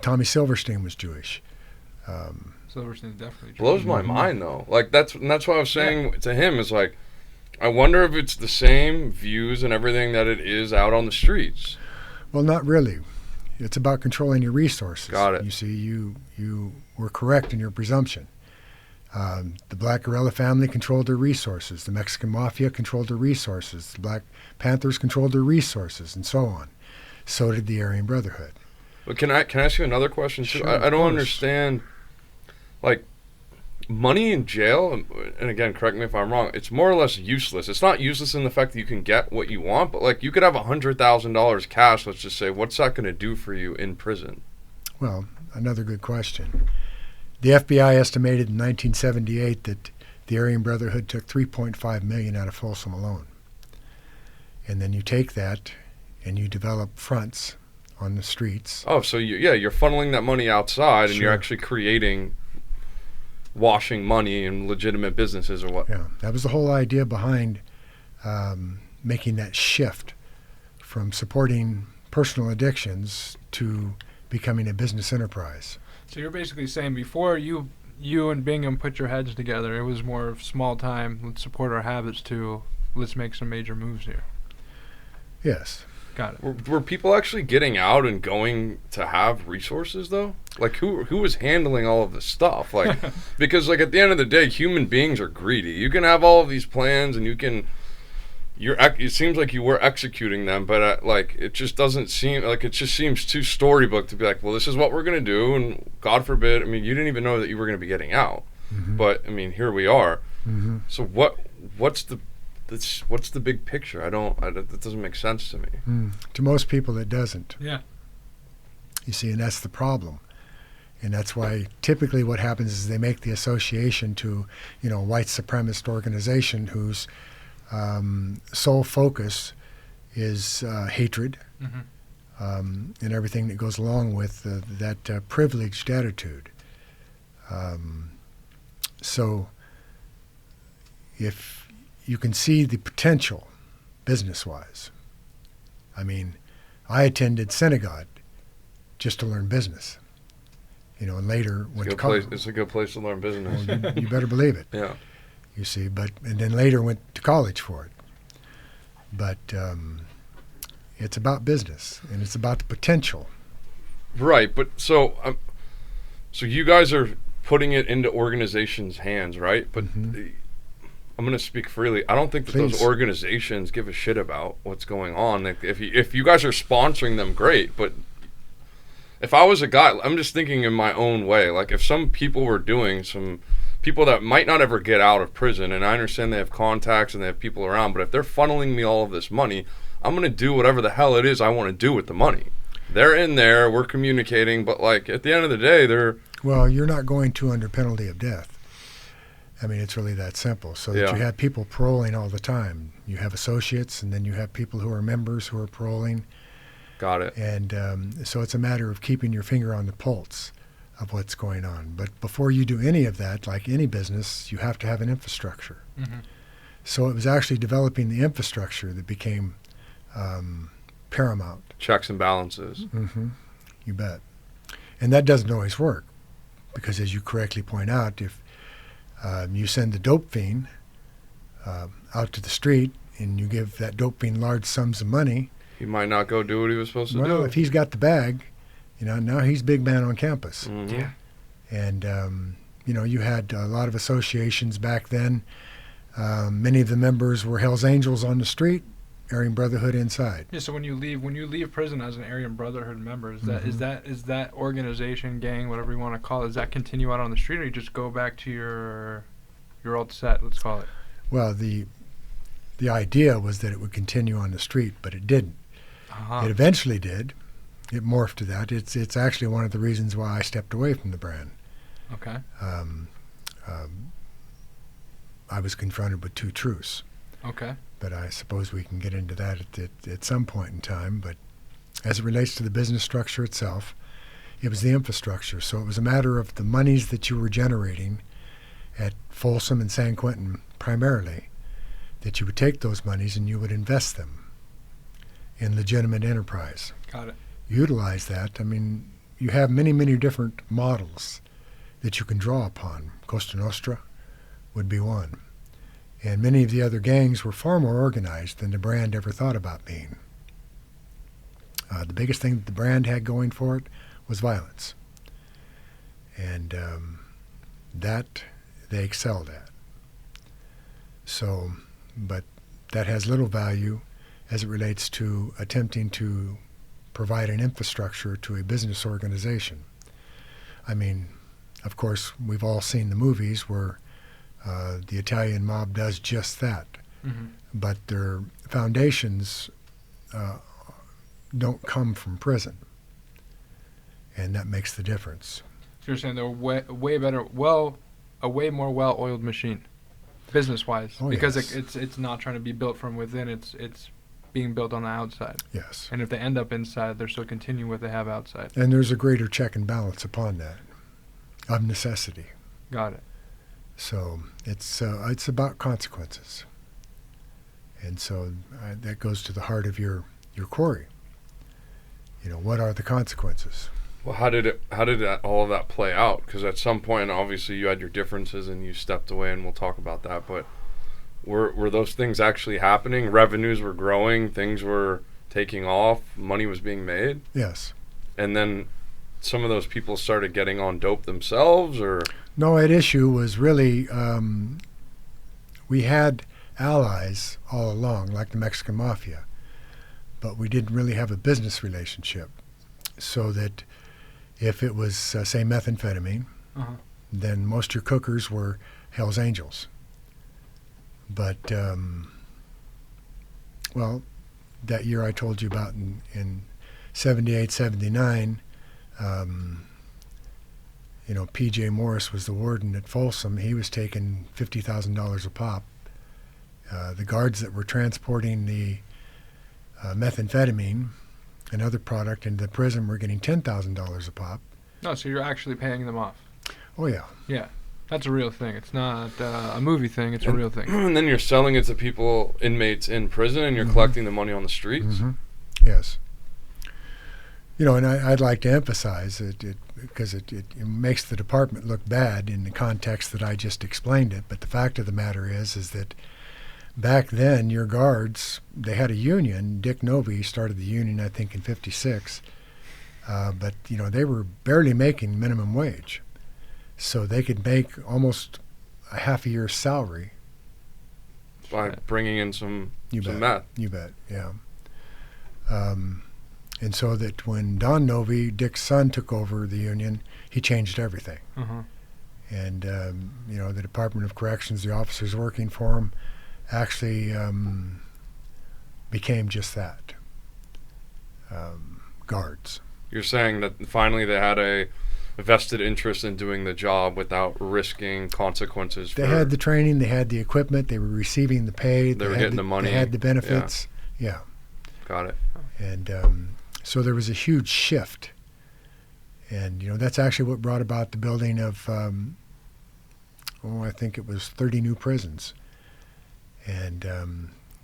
Tommy Silverstein was Jewish. Silverstein's definitely true. Blows my mind though. Like that's why I was saying to him is like, I wonder if it's the same views and everything that it is out on the streets. Well, not really. It's about controlling your resources. Got it. You see, you were correct in your presumption. The Black Guerrilla family controlled their resources. The Mexican Mafia controlled their resources. The Black Panthers controlled their resources, and so on. So did the Aryan Brotherhood. But can I ask you another question too? Sure, I don't course. understand, like, money in jail, and again, correct me if I'm wrong, it's more or less useless. It's not useless in the fact that you can get what you want, but like you could have $100,000 cash, let's just say, what's that going to do for you in prison? Well, another good question. The FBI estimated in 1978 that the Aryan Brotherhood took $3.5 million out of Folsom alone. And then you take that and you develop fronts on the streets. Oh, so you're funneling that money outside, and you're Sure. actually creating washing money in legitimate businesses or what? Yeah, that was the whole idea behind making that shift from supporting personal addictions to becoming a business enterprise. So you're basically saying before you and Bingham put your heads together, it was more of small time, let's support our habits, to let's make some major moves here. Yes. Got it. Were people actually getting out and going to have resources though? Like who was handling all of this stuff? Like because like at the end of the day, human beings are greedy. You can have all of these plans and it seems like you were executing them, but like it just doesn't seem like, it just seems too storybook to be like, well, this is what we're gonna do, and God forbid, I mean, you didn't even know that you were gonna be getting out, but I mean, here we are. So what's the big picture? That doesn't make sense to me. To most people, it doesn't. Yeah. You see, and that's the problem. And that's why typically what happens is they make the association to, a white supremacist organization whose sole focus is hatred and everything that goes along with that privileged attitude. So if you can see the potential business-wise, I mean, I attended synagogue just to learn business, and later went to college. It's a good place to learn business. Well, you better believe it. Yeah. You see, and then later went to college for it. But it's about business, and it's about the potential. Right, but so you guys are putting it into organizations' hands, right? But I'm going to speak freely. I don't think that those organizations give a shit about what's going on. Like, if you guys are sponsoring them, great. But if I was a guy, I'm just thinking in my own way. Like, if some people were doing some people that might not ever get out of prison, and I understand they have contacts and they have people around, but if they're funneling me all of this money, I'm going to do whatever the hell it is I want to do with the money. They're in there, we're communicating, but like at the end of the day, they're... Well, you're not going to under penalty of death. I mean, it's really that simple. So that you have people paroling all the time. You have associates, and then you have people who are members who are paroling. Got it. And so it's a matter of keeping your finger on the pulse of what's going on. But before you do any of that, like any business, you have to have an infrastructure. So it was actually developing the infrastructure that became paramount. Checks and balances. You bet. And that doesn't always work, because as you correctly point out, if you send the dope fiend out to the street and you give that dope fiend large sums of money, he might not go do what he was supposed to do. Well, if he's got the bag, now he's big man on campus. Yeah. And, you had a lot of associations back then. Many of the members were Hell's Angels on the street, Aryan Brotherhood inside. Yeah. So when you leave prison as an Aryan Brotherhood member, is that organization, gang, whatever you want to call it, does that continue out on the street, or you just go back to your old set? Let's call it. Well, the idea was that it would continue on the street, but it didn't. It eventually did. It morphed to that. It's actually one of the reasons why I stepped away from the brand. Okay. I was confronted with two truths. Okay. But I suppose we can get into that at some point in time. But as it relates to the business structure itself, it was the infrastructure. So it was a matter of the monies that you were generating at Folsom and San Quentin primarily, that you would take those monies and you would invest them in legitimate enterprise. Got it. Utilize that. I mean, you have many, many different models that you can draw upon. Costa Nostra would be one. And many of the other gangs were far more organized than the brand ever thought about being. The biggest thing that the brand had going for it was violence. And that they excelled at. So, but that has little value as it relates to attempting to provide an infrastructure to a business organization. I mean, of course, we've all seen the movies where the Italian mob does just that. Mm-hmm. But their foundations don't come from prison. And that makes the difference. So you're saying they're way better, a way more well-oiled machine, business-wise, because yes. it's not trying to be built from within. It's being built on the outside. Yes. And if they end up inside, they're still continuing what they have outside. And there's a greater check and balance upon that, of necessity. Got it. So it's about consequences. And so that goes to the heart of your query. You know, what are the consequences? Well, how did all of that play out? Because at some point, obviously, you had your differences and you stepped away, and we'll talk about that. But were those things actually happening? Revenues were growing, things were taking off, money was being made? Yes. And then some of those people started getting on dope themselves, or? No, at issue was really, we had allies all along, like the Mexican Mafia, but we didn't really have a business relationship. So that if it was, say, methamphetamine, then most of your cookers were Hell's Angels. But, well, that year I told you about in 78, 79, you know, P.J. Morris was the warden at Folsom. He was taking $50,000 a pop. The guards that were transporting the methamphetamine, another product, into the prison were getting $10,000 a pop. No, so you're actually paying them off. Oh, yeah. Yeah. That's a real thing. It's not a movie thing. It's a real thing. And then you're selling it to people, inmates in prison, and you're collecting the money on the streets? Mm-hmm. Yes. You know, and I'd like to emphasize it because it makes the department look bad in the context that I just explained it. But the fact of the matter is that back then, your guards, they had a union. Dick Novy started the union, I think, in '56. But, you know, they were barely making minimum wage. So they could make almost a half a year's salary. By bringing in some meth. You bet, yeah. And so that when Don Novy, Dick's son, took over the union, he changed everything. Uh-huh. And, you know, the Department of Corrections, the officers working for him, actually became just that, guards. You're saying that finally they had a vested interest in doing the job without risking consequences. They had the training, they had the equipment, they were receiving the pay. They were getting the money. They had the benefits. Yeah. Got it. And so there was a huge shift. And, you know, that's actually what brought about the building of, I think it was 30 new prisons. And,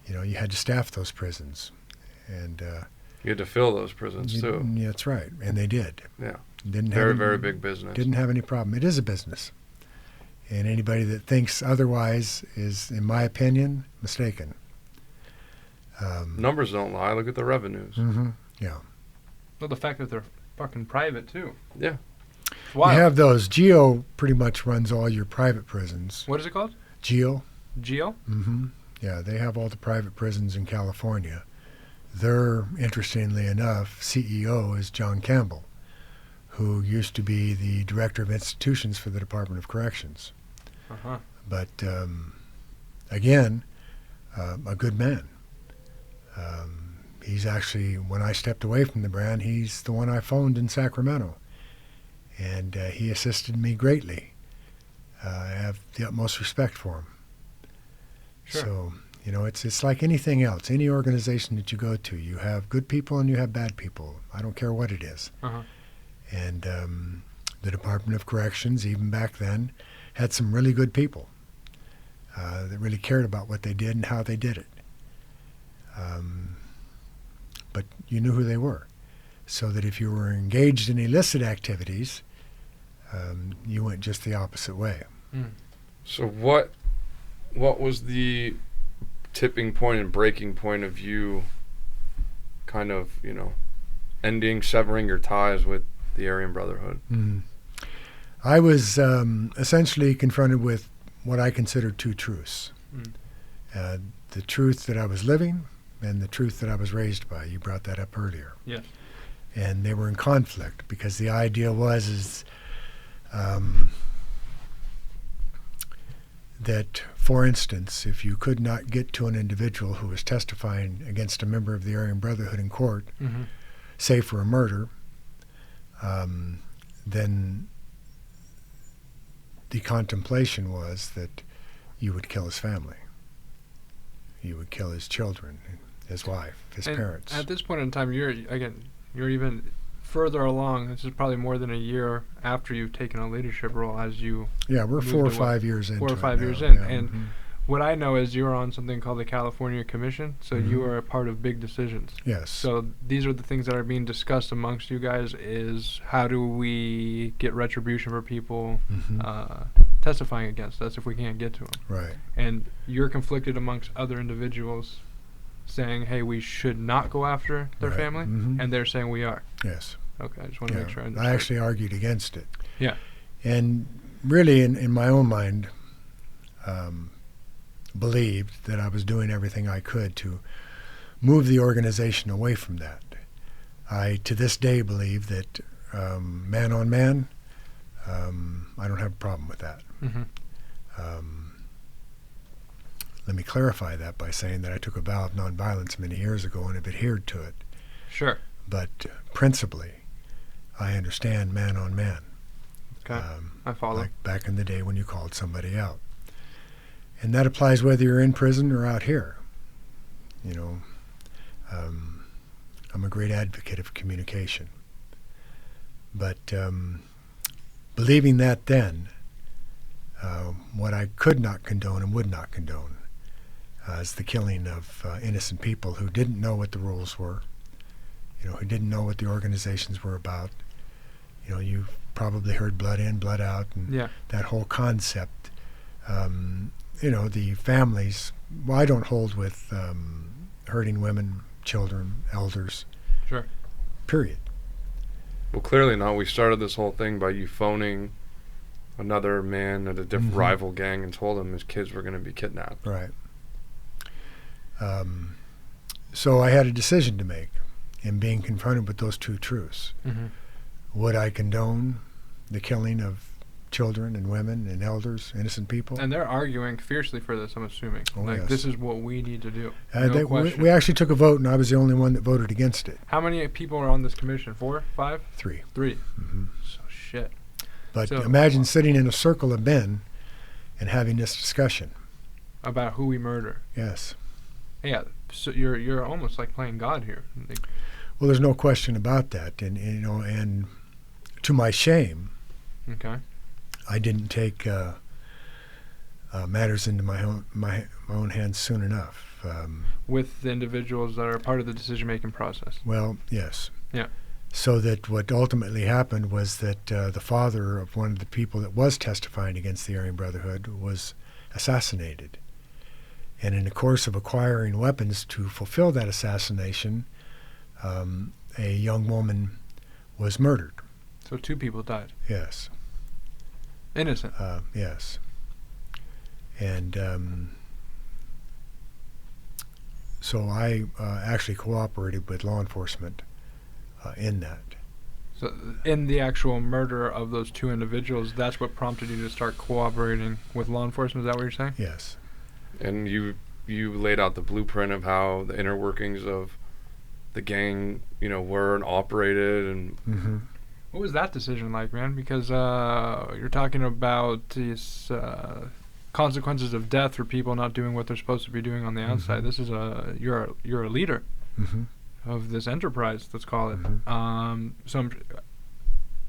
you know, you had to staff those prisons. And you had to fill those prisons, too. Yeah, that's right. And they did. Yeah. Very big business. Didn't have any problem. It is a business. And anybody that thinks otherwise is, in my opinion, mistaken. Numbers don't lie. Look at the revenues. Mm-hmm. Yeah. Well, the fact that they're fucking private, too. Yeah. You have those. Geo pretty much runs all your private prisons. What is it called? Geo. Geo? Mm-hmm. Yeah, they have all the private prisons in California. Their, interestingly enough, CEO is John Campbell, who used to be the director of institutions for the Department of Corrections. Uh-huh. But, again, a good man. He's actually, when I stepped away from the brand, he's the one I phoned in Sacramento. And he assisted me greatly. I have the utmost respect for him. Sure. So You know, it's like anything else. Any organization that you go to, you have good people and you have bad people. I don't care what it is. Uh-huh. And the Department of Corrections, even back then, had some really good people that really cared about what they did and how they did it. But you knew who they were. So that if you were engaged in illicit activities, you went just the opposite way. Mm. So what was the tipping point and breaking point of you kind of, severing your ties with the Aryan Brotherhood? Mm. I was essentially confronted with what I consider two truths. Mm. The truth that I was living and the truth that I was raised by. You brought that up earlier. Yes. And they were in conflict because the idea was that, for instance, if you could not get to an individual who was testifying against a member of the Aryan Brotherhood in court, Mm-hmm. say for a murder, then the contemplation was that you would kill his family. You would kill his children, his wife, his parents. At this point in time, you're even further along. This is probably more than a year after you've taken a leadership role as you. Yeah, we're moved 4 or away. 5 years into it. 4 or 5 now, years in. yeah. And Mhm. what I know is you are on something called the California Commission, so you Mhm. are a part of big decisions. Yes. So these are the things that are being discussed amongst you guys is how do we get retribution for people Mhm. testifying against us if we can't get to them. Right. And you're conflicted amongst other individuals saying, hey, we should not go after their Right. family, Mhm. and they're saying we are. Yes. Okay, I just want to make sure I I understand. actually argued against it. Yeah. And really, in my own mind, believed that I was doing everything I could to move the organization away from that. I, to this day, believe that man on man, I don't have a problem with that. Mm-hmm. Let me clarify that by saying that I took a vow of nonviolence many years ago and have adhered to it. Sure. But principally, I understand man on man. Okay. I follow. Like back in the day when you called somebody out. And that applies whether you're in prison or out here. You know, I'm a great advocate of communication. But believing that then, what I could not condone and would not condone is the killing of innocent people who didn't know what the rules were, who didn't know what the organizations were about. You've probably heard blood in, blood out, and Yeah. that whole concept. The families, well, I don't hold with hurting women, children, elders, Sure. period. Well, clearly not. We started this whole thing by you phoning another man at a different Mhm. rival gang and told him his kids were going to be kidnapped. Right. So I had a decision to make in being confronted with those two truths. Mm-hmm. Would I condone the killing of children and women and elders, innocent people? And they're arguing fiercely for this, I'm assuming. Oh, like, yes. this is what we need to do. No we question. actually took a vote, and I was the only one that voted against it. How many people are on this commission? 4? 5? 3. 3. Mm-hmm. So, shit. But So- imagine sitting in a circle of men and having this discussion. About who we murder. Yes. Yeah, so you're almost like playing God here. Like, Well, there's no question about that, and to my shame, okay. I didn't take matters into my own hands soon enough. With the individuals that are part of the decision-making process. Well, yes. Yeah. So that what ultimately happened was that the father of one of the people that was testifying against the Aryan Brotherhood was assassinated. And in the course of acquiring weapons to fulfill that assassination, a young woman was murdered. So 2 people died. Yes. Innocent. Yes. And so I actually cooperated with law enforcement in that. So in the actual murder of those 2 individuals, that's what prompted you to start cooperating with law enforcement. Is that what you're saying? Yes. And you laid out the blueprint of how the inner workings of the gang, were and operated. And Mm-hmm. What was that decision like, man? Because you're talking about this consequences of death for people not doing what they're supposed to be doing on the outside. Mm-hmm. This is you're a leader Mm-hmm. of this enterprise, let's call it. Mm-hmm. So I'm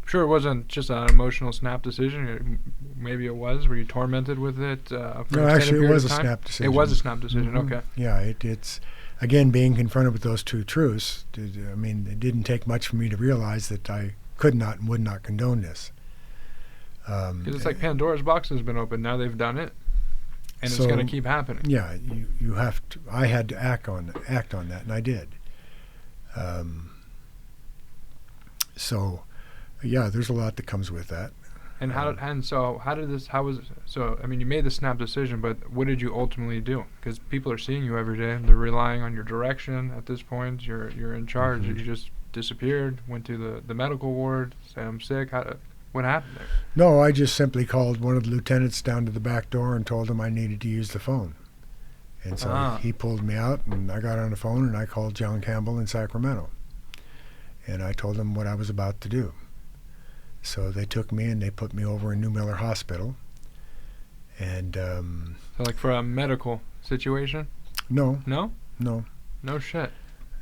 sure it wasn't just an emotional snap decision. Maybe it was. Were you tormented with it? For an No, extended actually, it period was of a time? snap decision. It was a snap decision. Mhm. Okay. Yeah, it's again being confronted with those two truths. I mean, it didn't take much for me to realize that I could not and would not condone this. 'Cause it's like Pandora's box has been opened. Now they've done it, and it's So, going to keep happening. Yeah, you have to. I had to act on that, and I did. So, yeah, there's a lot that comes with that. And how was so? I mean, you made the snap decision, but what did you ultimately do? Because people are seeing you every day, and they're relying on your direction. At this point, you're in charge. Mhm. You just disappeared, went to the medical ward, said I'm sick. What happened there? No, I just simply called one of the lieutenants down to the back door and told him I needed to use the phone. And so he pulled me out, and I got on the phone, and I called John Campbell in Sacramento. And I told them what I was about to do. So they took me and they put me over in New Miller Hospital. And So like for a medical situation? no, No? no, No shit.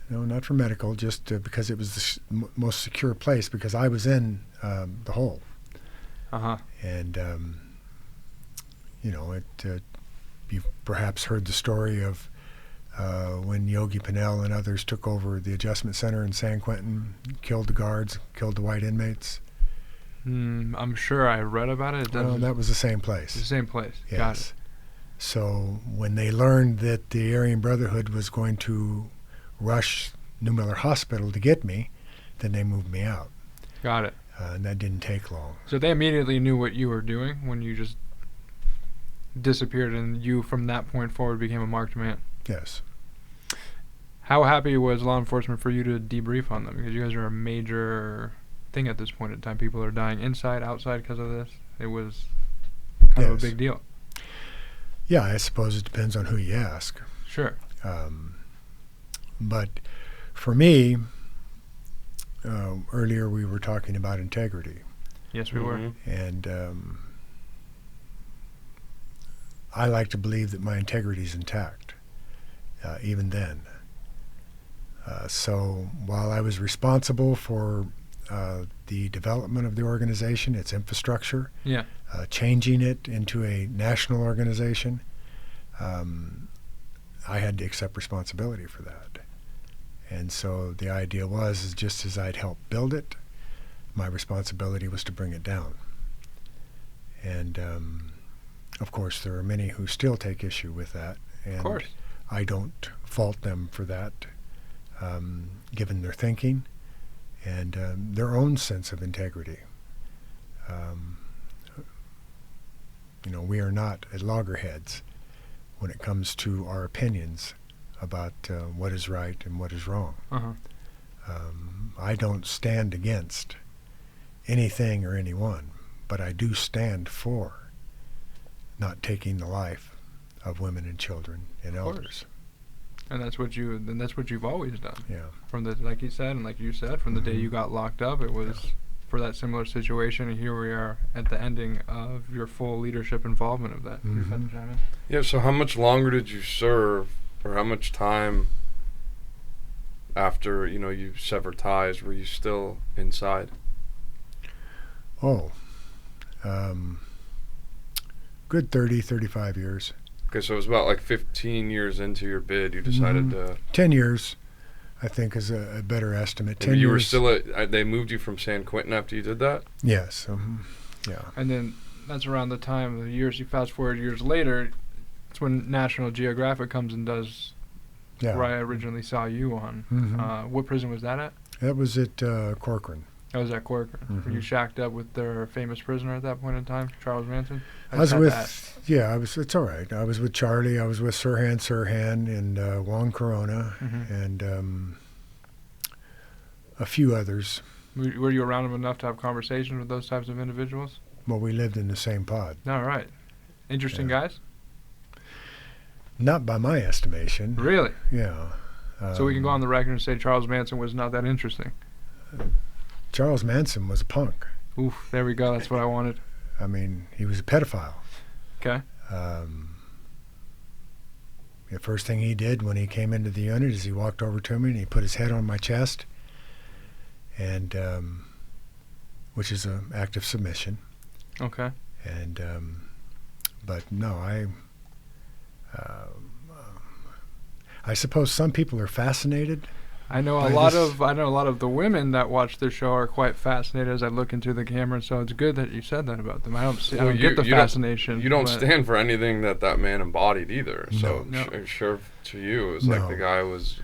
no, not for medical, just because it was the most secure place, because I was in the hole. Uh-huh. And, you've perhaps heard the story of when Yogi Pinnell and others took over the adjustment center in San Quentin, killed the guards, killed the white inmates. I'm sure I read about it. Well, that was the same It's the place. same place. Yes. Got it. So when they learned that the Aryan Brotherhood was going to rush New Miller Hospital to get me, then they moved me out. Got it. And that didn't take long. So they immediately knew what you were doing when you just disappeared, and you from that point forward became a marked man. Yes. How happy was law enforcement for you to debrief on them? Because you guys are a major thing at this point in time. People are dying inside, outside because of this. It was kind of a Yes. big deal. Yeah, I suppose it depends on who you ask. Sure. But for me, earlier we were talking about integrity. Yes, we were. And I like to believe that my integrity is intact, even then. So while I was responsible for the development of the organization, its infrastructure, Yeah. changing it into a national organization, I had to accept responsibility for that. And so the idea was, just as I'd helped build it, my responsibility was to bring it down. And of course, there are many who still take issue with that, and Of course. I don't fault them for that, given their thinking and their own sense of integrity. We are not at loggerheads when it comes to our opinions about what is right and what is wrong. Uh-huh. I don't stand against anything or anyone, but I do stand for not taking the life of women and children and Of course. elders. And that's what you've always done. Yeah. From the, like you said, and like you said, from the day you got locked up, it was for that similar situation, and here we are at the ending of your full leadership involvement of that. You're Mhm. about to chime in? Yeah, so how much longer did you serve, or how much time after, you severed ties, were you still inside? Oh, good 30, 35 years. Okay, so it was about like 15 years into your bid, you decided to... 10 years, I think, is a better estimate. 10 And you were years. still they moved you from San Quentin after you did that? Yes. Yeah. And then that's around the time, the years you fast forward years later, it's when National Geographic comes and does Yeah. where I originally saw you on. Mhm. What prison was that at? That was at Corcoran. That was at Corcoran. Were you Mhm. shacked up with their famous prisoner at that point in time, Charles Manson? I was just had to ask. with, it's all right. I was with Charlie, I was with Sirhan and Juan Corona Mhm. and a few others. Were you around them enough to have conversations with those types of individuals? Well, we lived in the same pod. All right. Interesting Yeah. guys? Not by my estimation. Really? Yeah. So we can go on the record and say Charles Manson was not that interesting. Charles Manson was a punk. Oof, there we go. That's what I wanted. I mean, he was a pedophile. Okay. The first thing he did when he came into the unit is he walked over to me and he put his head on my chest, and which is an act of submission. Okay. And but no, I suppose some people are fascinated. I know a lot of the women that watch the show are quite fascinated as I look into the camera. So it's good that you said that about them. I don't get the fascination. You don't stand for anything that man embodied either. So No. sure to you, it was like the guy was.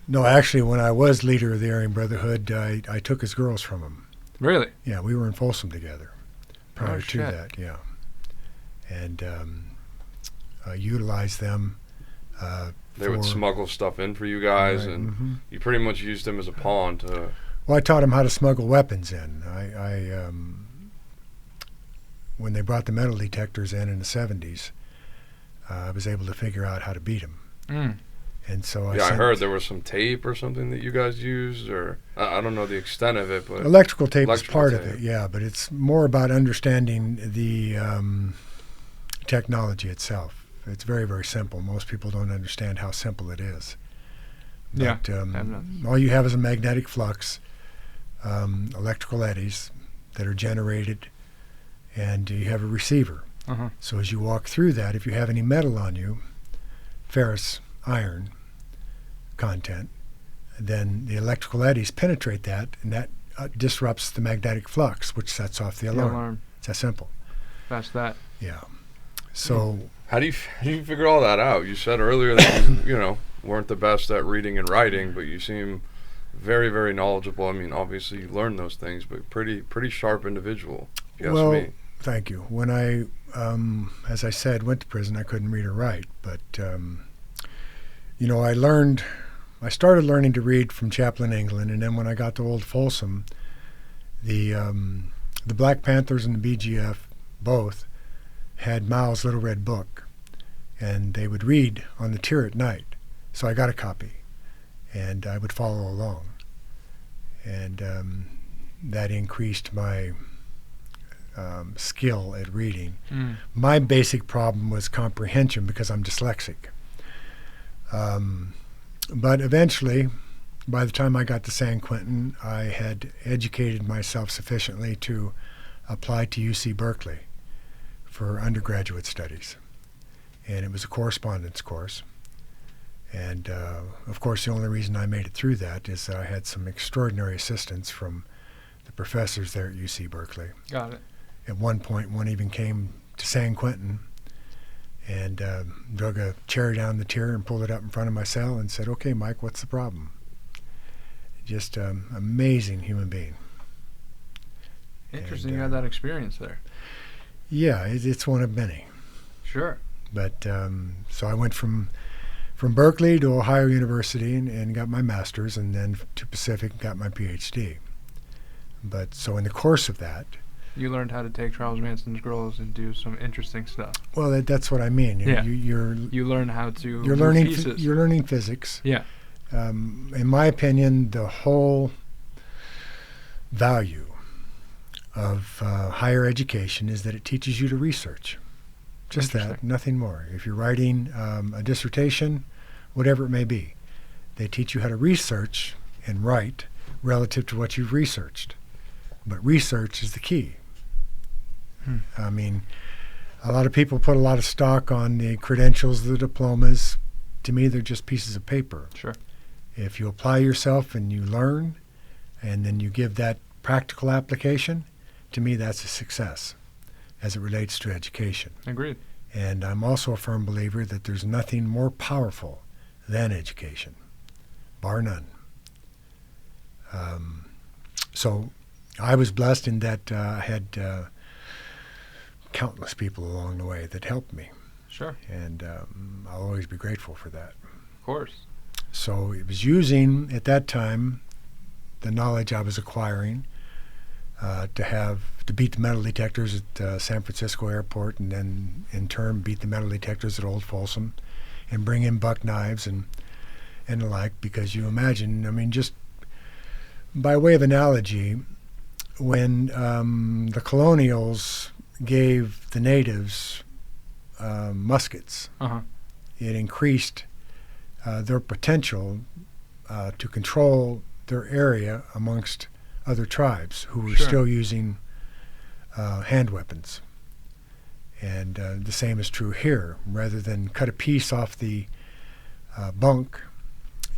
No, actually, when I was leader of the Aryan Brotherhood, I took his girls from him. Really? Yeah, we were in Folsom together prior to shit. that. Yeah, and utilized them. They would smuggle stuff in for you guys, Right, and you pretty much used them as a pawn to. Well, I taught them how to smuggle weapons in. When they brought the metal detectors in the 70s, I was able to figure out how to beat them. Mm. And so I heard there was some tape or something that you guys used, or I don't know the extent of it, but electrical tape is electrical part tape. of it, yeah, but it's more about understanding the technology itself. It's very, very simple. Most people don't understand how simple it is. But, all you have is a magnetic flux, electrical eddies that are generated, and you have a receiver. Uh-huh. So as you walk through that, if you have any metal on you, ferrous, iron content, then the electrical eddies penetrate that, and that disrupts the magnetic flux, which sets off the alarm. It's that simple. That's that. Yeah. So How do you figure all that out? You said earlier that you weren't the best at reading and writing, but you seem very, very knowledgeable. I mean, obviously you learned those things, but pretty sharp individual, if you ask me. Thank you. When I, as I said, went to prison, I couldn't read or write, but I started learning to read from Chaplin, England, and then when I got to Old Folsom, the Black Panthers and the BGF both had Mao's Little Red Book, and they would read on the tier at night. So I got a copy, and I would follow along, and that increased my skill at reading. Mm. My basic problem was comprehension because I'm dyslexic. But eventually, by the time I got to San Quentin, I had educated myself sufficiently to apply to UC Berkeley for undergraduate studies. And it was a correspondence course. And of course, the only reason I made it through that is I had some extraordinary assistance from the professors there at UC Berkeley. Got it. At one point, one even came to San Quentin and drug a chair down the tier and pulled it up in front of my cell and said, "Okay, Mike, what's the problem?" Just amazing human being. Interesting And, you had that experience there. Yeah, it's one of many. Sure. But so I went from Berkeley to Ohio University and got my master's, and then to Pacific and got my PhD. But so in the course of that, You learned how to take Charles Manson's girls and do some interesting stuff. well, that's what I mean. You learn how to You're move learning pieces. you're learning physics. Yeah. In my opinion, the whole value of higher education is that it teaches you to research. Just that, Interesting. nothing more. If you're writing a dissertation, whatever it may be, they teach you how to research and write relative to what you've researched. But research is the key. I mean, a lot of people put a lot of stock on the credentials, the diplomas. To me, they're just pieces of paper. Sure. If you apply yourself and you learn, and then you give that practical application, to me that's a success as it relates to education. Agreed. And I'm also a firm believer that there's nothing more powerful than education, bar none. So I was blessed in that I had countless people along the way that helped me, Sure. and I'll always be grateful for that. Of course. So it was using, at that time, the knowledge I was acquiring to beat the metal detectors at San Francisco Airport, and then in turn beat the metal detectors at Old Folsom, and bring in buck knives and the like, because you imagine, I mean, just by way of analogy, when the colonials gave the natives muskets. Uh-huh. It increased their potential to control their area amongst other tribes who were Sure. still using hand weapons. And the same is true here. Rather than cut a piece off the bunk,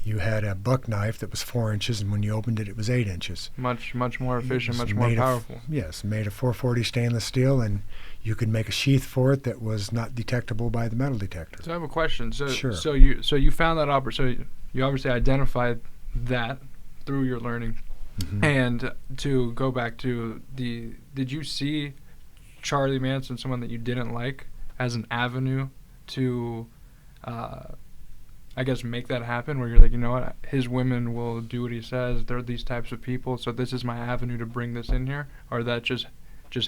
you had a buck knife that was 4 inches, and when you opened it, it was 8 inches. Much more efficient, It was much more made of- powerful. Yes, made of 440 stainless steel, and you could make a sheath for it that was not detectable by the metal detector. So I have a question. Sure. So you found that so you obviously identified that through your learning. Mhm. And to go back to did you see Charlie Manson, someone that you didn't like, as an avenue to, I guess, make that happen? Where you're like, you know what, his women will do what he says. They're these types of people, so this is my avenue to bring this in here, or that just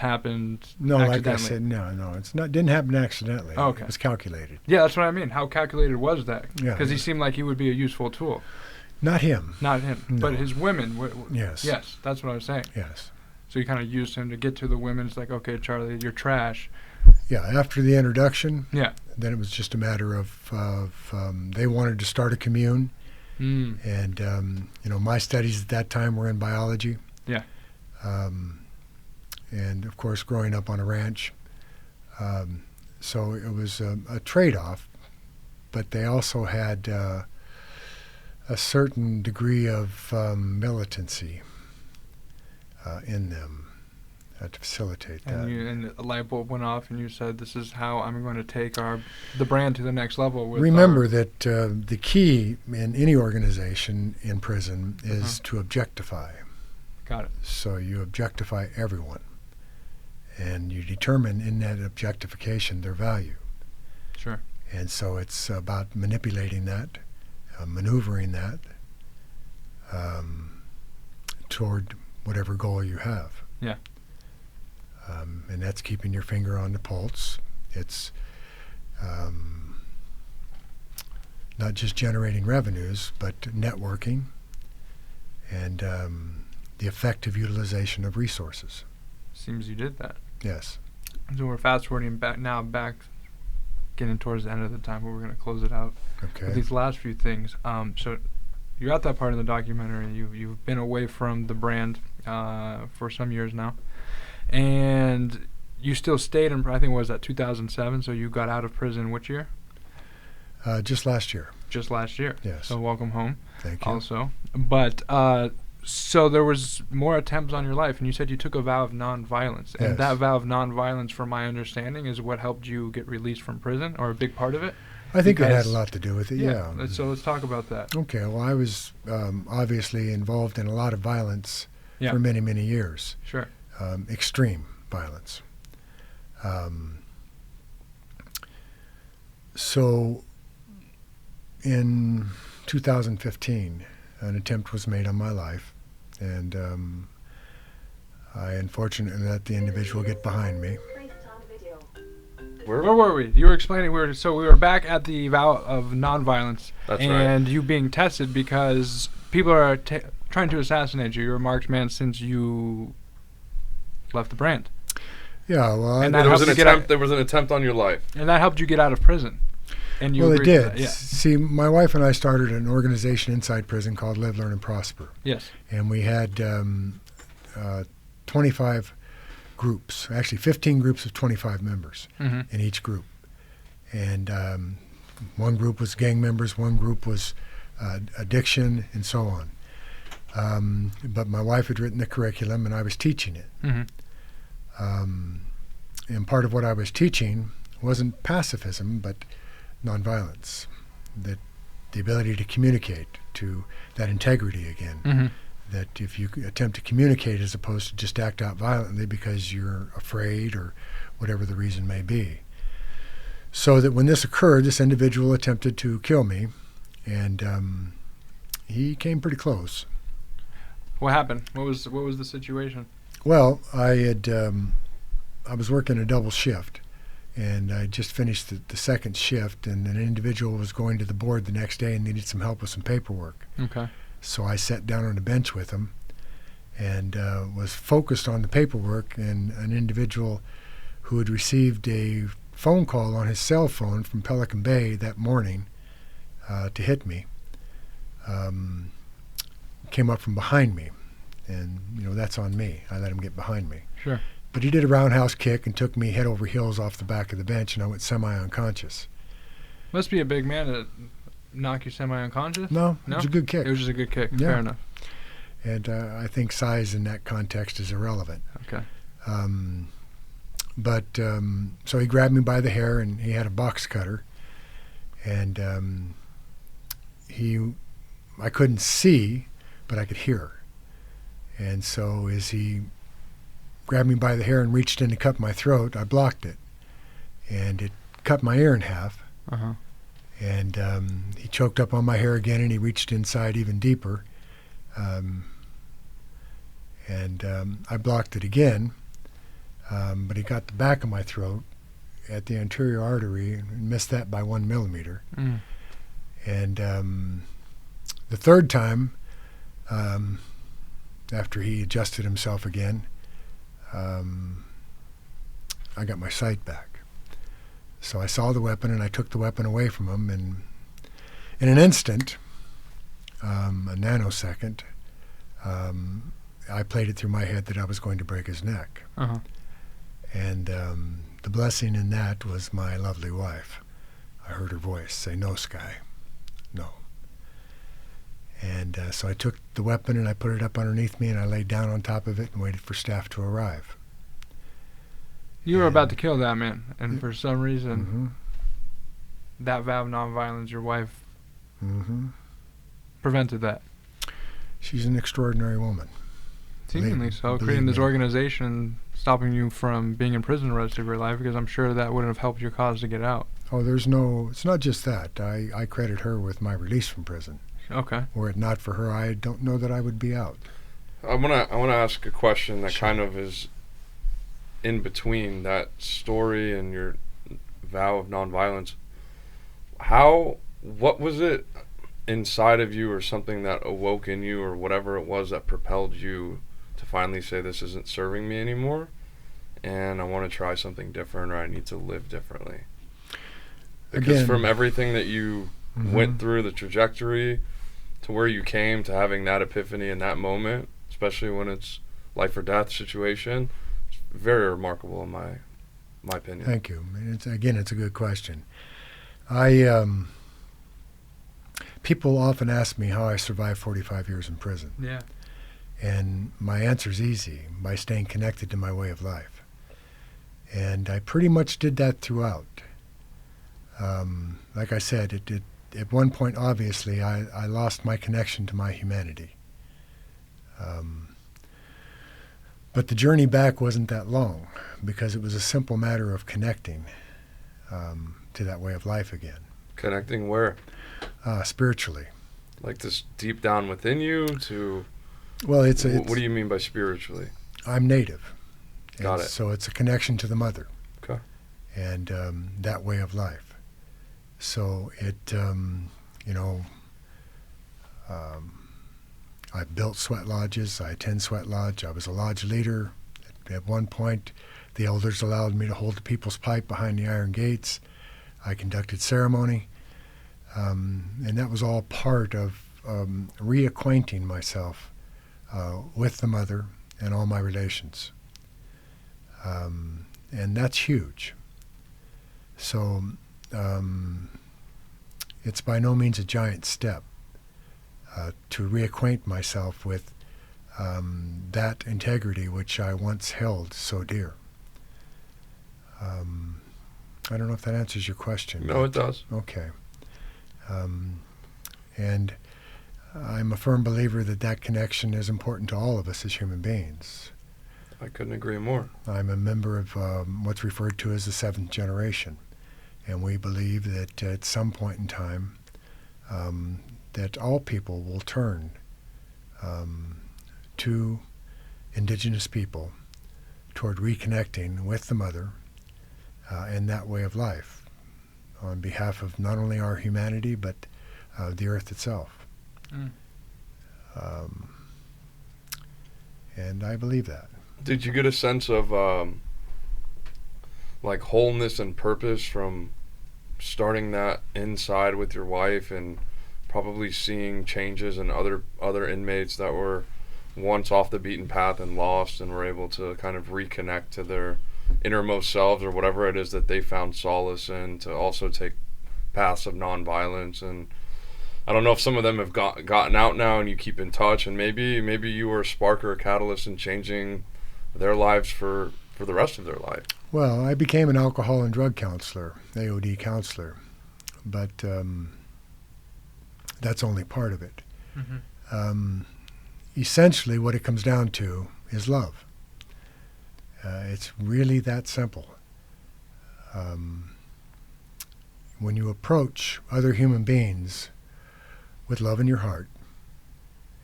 happened No, like I accidentally? said, no, it's not. Didn't happen accidentally. Oh, okay. It was calculated. Yeah, that's what I mean. How calculated was that? Yeah. Because he seemed like he would be a useful tool. Not him. Not him, No. but his women. Yes. Yes, that's what I was saying. Yes. So you kind of used him to get to the women. It's like, okay, Charlie, you're trash. Yeah. After the introduction, Yeah. then it was just a matter of they wanted to start a commune, Mm. and my studies at that time were in biology. Yeah. And of course, growing up on a ranch, so it was a trade-off. But they also had a certain degree of militancy in them to facilitate that. And a light bulb went off, and you said, "This is how I'm going to take the brand to the next level." With Remember that the key in any organization in prison is to objectify. Got it. So you objectify everyone, and you determine in that objectification their value. Sure. And so it's about manipulating that, maneuvering that toward whatever goal you have. Yeah. And that's keeping your finger on the pulse. It's not just generating revenues, but networking and the effective utilization of resources. Seems you did that. Yes. So we're fast forwarding back, getting towards the end of the time, but we're going to close it out Okay. with these last few things. So you're at that part of the documentary. You've been away from the brand for some years now, and you still stayed in. I think was that 2007. So you got out of prison which year? Just last year. Just last year. Yes. So welcome home. Thank you. Also, but so there was more attempts on your life, and you said you took a vow of nonviolence, and Yes. that vow of nonviolence, from my understanding, is what helped you get released from prison, or a big part of it. I think it had because- a lot to do with it, yeah. So let's talk about that. Okay, well, I was obviously involved in a lot of violence Yeah. for many, many years. Sure. Extreme violence. So in 2015, an attempt was made on my life, and I unfortunately let the individual get behind me. Where were we? You were explaining. We were back at the vow of nonviolence, That's right. and you being tested because people are trying to assassinate you. You're a marked man since you left the brand, Yeah, well, And I, that There was helped an you get out- attempt. There was an attempt on your life. and that helped you get out of prison. And you well, it agreed to did. that, yeah. See, my wife and I started an organization inside prison called Live, Learn, and Prosper. Yes. And we had 25 groups, actually 15 groups of 25 members Mm-hmm. in each group. And one group was gang members, one group was addiction, and so on. But my wife had written the curriculum, and I was teaching it. Mm-hmm. And part of what I was teaching wasn't pacifism, but nonviolence, that the ability to communicate, to that integrity again. Mm-hmm. That if you attempt to communicate as opposed to just act out violently because you're afraid or whatever the reason may be. So that when this occurred, this individual attempted to kill me, and he came pretty close. What happened? What was the situation? Well, I was working a double shift, and I just finished the second shift, and an individual was going to the board the next day and needed some help with some paperwork. Okay. So I sat down on a bench with him and was focused on the paperwork, and an individual who had received a phone call on his cell phone from Pelican Bay that morning to hit me came up from behind me. And, that's on me. I let him get behind me. Sure. But he did a roundhouse kick and took me head over heels off the back of the bench, and I went semi-unconscious. Must be a big man to knock you semi-unconscious? No, No? it was a good kick. It was just a good kick. Yeah. Fair enough. And I think size in that context is irrelevant. Okay. So he grabbed me by the hair, and he had a box cutter. And I couldn't see, but I could hear. And so as he grabbed me by the hair and reached in to cut my throat, I blocked it. And it cut my ear in half. Uh-huh. And he choked up on my hair again, and he reached inside even deeper. I blocked it again, but he got the back of my throat at the anterior artery and missed that by 1 millimeter. Mm. And the third time, after he adjusted himself again, I got my sight back. So I saw the weapon, and I took the weapon away from him, and in an instant, a nanosecond, I played it through my head that I was going to break his neck. Uh-huh. And the blessing in that was my lovely wife. I heard her voice say, "No, Sky, no." And so I took the weapon and I put it up underneath me, and I laid down on top of it and waited for staff to arrive. You were about to kill that man, and for some reason, Mm-hmm. that vow of nonviolence, your wife, Mm-hmm. prevented that. She's an extraordinary woman. Seemingly so, believe creating this me. organization, stopping you from being in prison the rest of your life, because I'm sure that wouldn't have helped your cause to get out. Oh, it's not just that. I credit her with my release from prison. Okay. Were it not for her, I don't know that I would be out. I wanna ask a question that Sure. kind of is in between that story and your vow of nonviolence. What was it inside of you, or something that awoke in you, or whatever it was that propelled you to finally say, this isn't serving me anymore, and I want to try something different, or I need to live differently? Because Again, from everything that you Mhm. went through, the trajectory to where you came to having that epiphany in that moment, especially when it's life or death situation, it's very remarkable in my opinion. Thank you. It's a good question. People often ask me how I survived 45 years in prison. Yeah. And my answer is easy: by staying connected to my way of life. And I pretty much did that throughout. Like I said, at one point, obviously, I lost my connection to my humanity. But the journey back wasn't that long, because it was a simple matter of connecting to that way of life again. Connecting where? Spiritually. Like this deep down within you to... Well, what do you mean by spiritually? I'm Native. Got And it. So it's a connection to the mother. Okay. And that way of life. So I built sweat lodges. I attend sweat lodge. I was a lodge leader. At one point, the elders allowed me to hold the people's pipe behind the iron gates. I conducted ceremony. And that was all part of reacquainting myself with the mother and all my relations. And that's huge. So it's by no means a giant step to reacquaint myself with that integrity which I once held so dear. I don't know if that answers your question. No, it does. Okay. And I'm a firm believer that connection is important to all of us as human beings. I couldn't agree more. I'm a member of what's referred to as the seventh generation, and we believe that at some point in time that all people will turn to indigenous people toward reconnecting with the mother and that way of life on behalf of not only our humanity but the earth itself. Mm. And I believe that. Did you get a sense of, like wholeness and purpose from starting that inside with your wife, and probably seeing changes in other inmates that were once off the beaten path and lost, and were able to kind of reconnect to their innermost selves, or whatever it is that they found solace in, to also take paths of nonviolence. And I don't know if some of them have gotten out now and you keep in touch, and maybe you were a spark or a catalyst in changing their lives for the rest of their life. Well, I became an alcohol and drug counselor, AOD counselor, but that's only part of it. Mm-hmm. Essentially, what it comes down to is love. It's really that simple. When you approach other human beings with love in your heart,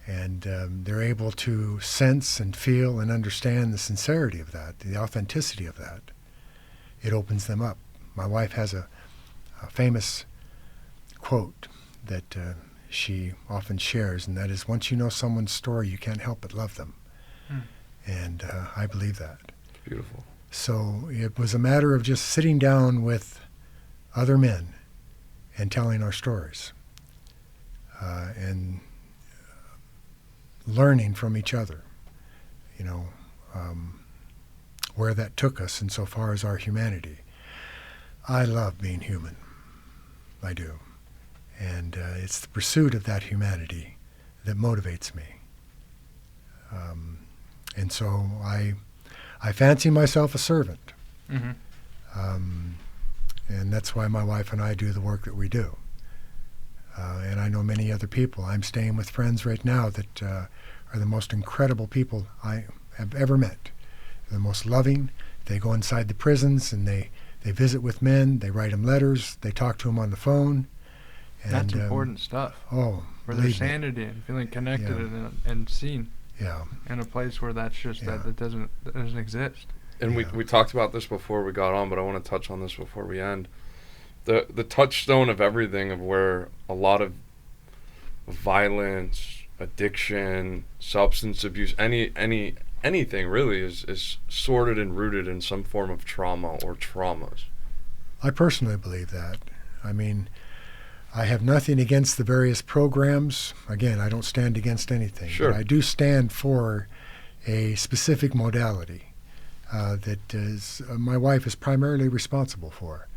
and they're able to sense and feel and understand the sincerity of that, the authenticity of that, it opens them up. My wife has a famous quote that she often shares, and that is, once you know someone's story, you can't help but love them. And I believe that. It's beautiful. So it was a matter of just sitting down with other men and telling our stories, and learning from each other, where that took us insofar as our humanity. I love being human. I do. And it's the pursuit of that humanity that motivates me. And so I fancy myself a servant. Mm-hmm. And that's why my wife and I do the work that we do. And I know many other people. I'm staying with friends right now that are the most incredible people I have ever met. They're the most loving. They go inside the prisons and they visit with men. They write them letters. They talk to them on the phone. And, that's important stuff. Oh, for their sanity and feeling connected and seen. Yeah. In a place where that's just that doesn't exist. And we talked about this before we got on, but I want to touch on this before we end. The touchstone of everything, of where a lot of violence, addiction, substance abuse, anything really is sorted and rooted in some form of trauma or traumas. I personally believe that. I mean, I have nothing against the various programs. Again, I don't stand against anything. Sure. But I do stand for a specific modality that is my wife is primarily responsible for.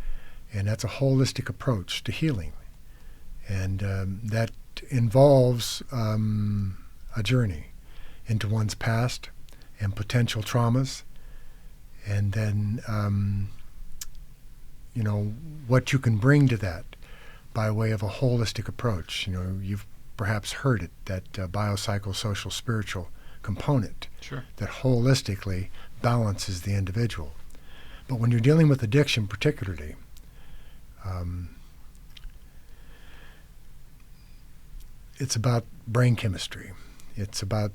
And that's a holistic approach to healing. And that involves a journey into one's past and potential traumas. And then, what you can bring to that by way of a holistic approach. You've perhaps heard it, that biopsychosocial spiritual component. Sure. That holistically balances the individual. But when you're dealing with addiction particularly, it's about brain chemistry. It's about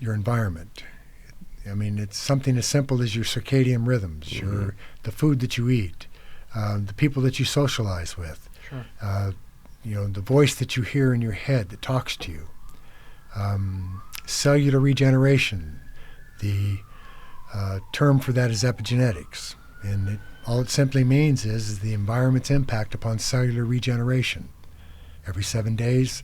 your environment. It's something as simple as your circadian rhythms, Mm-hmm. the food that you eat, the people that you socialize with, Sure. The voice that you hear in your head that talks to you. Cellular regeneration, the term for that is epigenetics. And all it simply means is the environment's impact upon cellular regeneration. Every 7 days,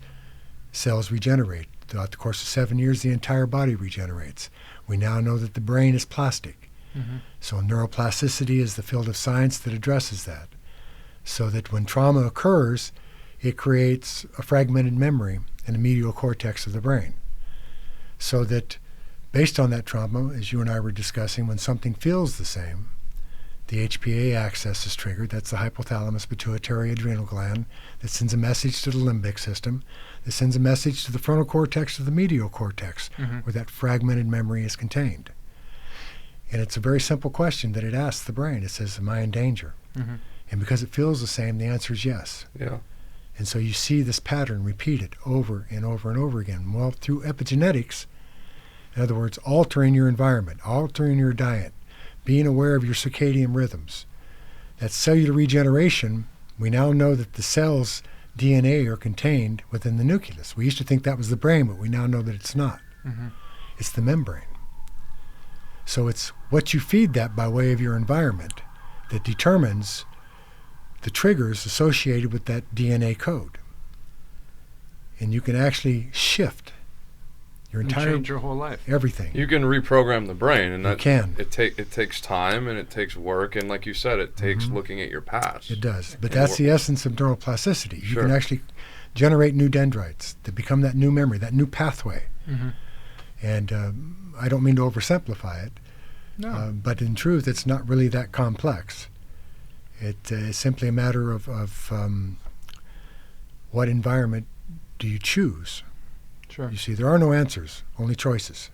cells regenerate. Throughout the course of 7 years, the entire body regenerates. We now know that the brain is plastic. Mm-hmm. So neuroplasticity is the field of science that addresses that. So that when trauma occurs, it creates a fragmented memory in the medial cortex of the brain. So that based on that trauma, as you and I were discussing, when something feels the same, the HPA axis is triggered. That's the hypothalamus pituitary adrenal gland that sends a message to the limbic system, that sends a message to the frontal cortex of the medial cortex, Mm-hmm. where that fragmented memory is contained. And it's a very simple question that it asks the brain. It says, am I in danger? Mm-hmm. And because it feels the same, the answer is yes. Yeah. And so you see this pattern repeated over and over and over again. Well, through epigenetics, in other words, altering your environment, altering your diet, being aware of your circadian rhythms, that cellular regeneration, we now know that the cell's DNA are contained within the nucleus. We used to think that was the brain, but we now know that it's not. Mm-hmm. It's the membrane. So it's what you feed that by way of your environment that determines the triggers associated with that DNA code. And you can actually shift your And entire change your whole life. everything. You can reprogram the brain, and You can. It takes time and it takes work, and like you said, it takes looking at your past. It does. But And that's the essence of neuroplasticity. You Sure. can actually generate new dendrites that become that new memory, that new pathway. Mm-hmm. And I don't mean to oversimplify it, No. but in truth, it's not really that complex. It is simply a matter of what environment do you choose. Sure. You see, there are no answers, only choices.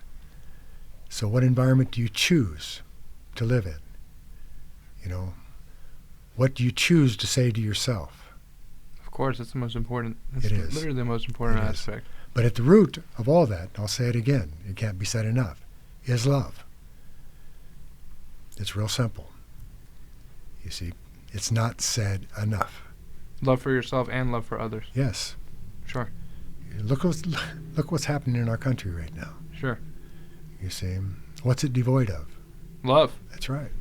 So what environment do you choose to live in? You know, what do you choose to say to yourself? Of course, it's the most important. It's It is. literally the most important It is. aspect. But at the root of all that, I'll say it again, it can't be said enough, is love. It's real simple. You see, it's not said enough. Love for yourself and love for others. Yes. Sure. Look what's happening in our country right now. Sure. You see, what's it devoid of? Love. That's right.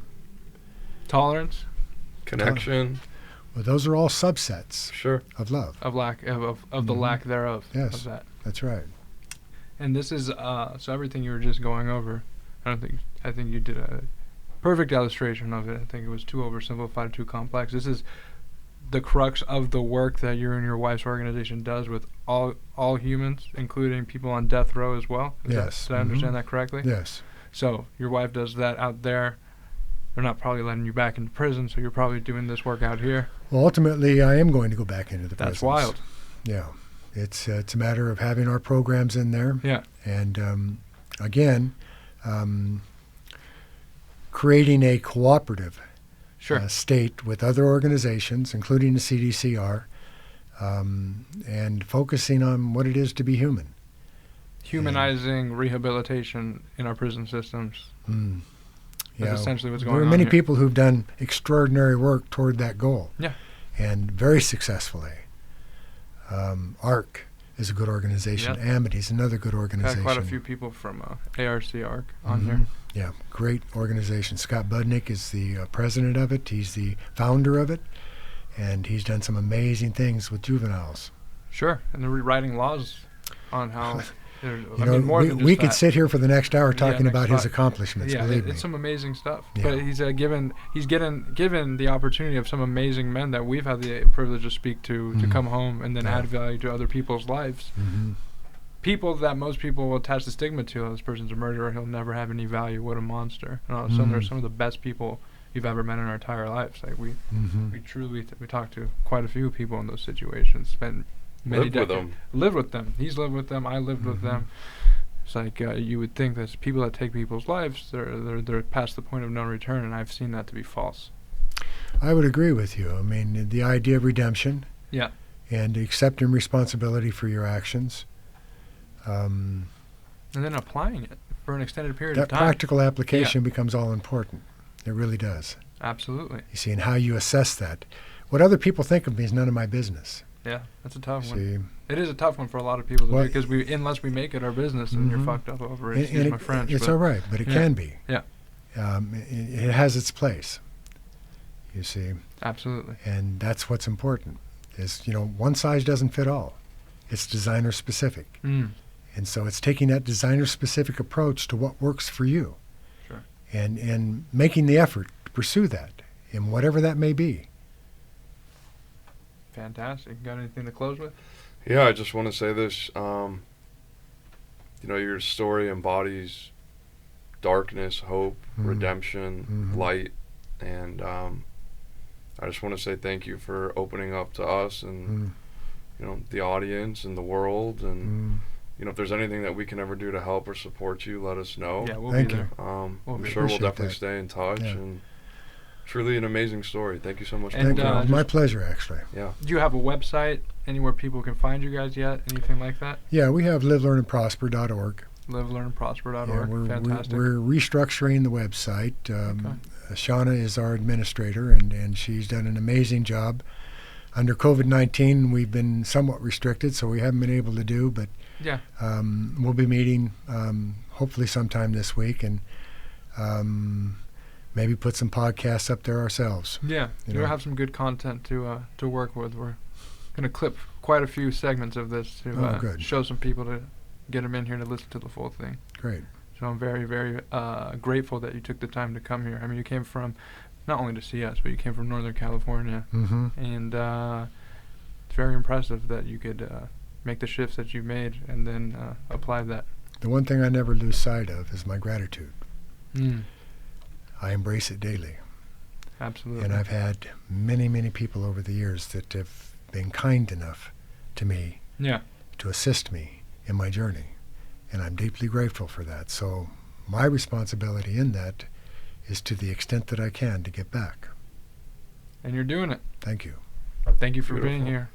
Tolerance. Connection. Well, those are all subsets Sure. of love. Of lack of the lack thereof. Yes. Of that. That's right. And this is so everything you were just going over. I think you did a perfect illustration of it. I think it was too oversimplified, too complex. This is the crux of the work that you and your wife's organization does with all humans, including people on death row as well. Yes. Did I understand that correctly? Yes. So your wife does that out there. They're not probably letting you back into prison, so you're probably doing this work out here. Well, ultimately, I am going to go back into the prisons. That's wild. Yeah. It's a matter of having our programs in there. Yeah. And again, creating a cooperative Sure. state with other organizations, including the CDCR, and focusing on what it is to be human. Humanizing rehabilitation in our prison systems. Yeah, essentially what's going there are on many here. people who've done extraordinary work toward that goal. Yeah. And very successfully. ARC is a good organization. Yep. Amity's another good Got organization. quite a few people from ARC on Mhm. here. Yeah, great organization. Scott Budnick is the president of it. He's the founder of it. And he's done some amazing things with juveniles. Sure, and they're rewriting laws on how. You know, more than just we could that. sit here for the next hour talking next about his five. accomplishments, Yeah, believe me. it's some amazing stuff. Yeah. But he's given the opportunity of some amazing men that we've had the privilege to speak to come home and then Yeah. add value to other people's lives. Mhm. People that most people will attach the stigma to. Oh, this person's a murderer. He'll never have any value. What a monster. And all of a sudden, they're some of the best people you've ever met in our entire lives. Like we truly we talked to quite a few people in those situations. Spent many Lived with decades. them. Lived with them. He's lived with them. I lived with them. It's like you would think that people that take people's lives, they're past the point of no return, and I've seen that to be false. I would agree with you. I mean, the idea of redemption. Yeah. And accepting responsibility for your actions. And then applying it for an extended period That of time. practical application becomes all important. It really does. Absolutely. You see, and how you assess that. What other people think of me is none of my business. Yeah, that's a tough one. See, It is a tough one for a lot of people Well, because unless we make it our business, and you're Mhm. fucked up over it. and Excuse it- my French. it's but all right, but it yeah. can be. Yeah. It has its place. You see, Absolutely. and that's what's important. Is one size doesn't fit all. It's designer specific. And so it's taking that designer-specific approach to what works for you. Sure. And making the effort to pursue that, in whatever that may be. Fantastic. Got anything to close with? Yeah, I just want to say this. Your story embodies darkness, hope, redemption, light, and I just want to say thank you for opening up to us and the audience and the world, and if there's anything that we can ever do to help or support you, let us know. Yeah, we'll Thank be you. there. I'm We'll be sure we'll Appreciate definitely that. stay in touch, Yeah. and truly an amazing story. Thank you so much. And, Thank for you. uh, coming. My just- pleasure, actually. Yeah. Do you have a website? Anywhere people can find you guys yet? Anything like that? Yeah, we have livelearnandprosper.org. LiveLearnProsper.org. Yeah, Fantastic. We're restructuring the website. Okay. Shauna is our administrator, and she's done an amazing job. Under COVID-19, we've been somewhat restricted, so we haven't been able to do, but Yeah. we'll be meeting hopefully sometime this week, and maybe put some podcasts up there ourselves. Yeah, You you'll know? have some good content to work with. We're going to clip quite a few segments of this to good. show some people to get them in here to listen to the full thing. Great. So I'm very, very grateful that you took the time to come here. I mean, you came from, not only to see us, but you came from Northern California. Mm-hmm. And it's very impressive that you could make the shifts that you made and then apply that. The one thing I never lose sight of is my gratitude. Mm. I embrace it daily. Absolutely. And I've had many, many people over the years that have been kind enough to me to assist me in my journey. And I'm deeply grateful for that. So my responsibility in that is to the extent that I can to get back. And you're doing it. Thank you. Thank you for Beautiful. being here.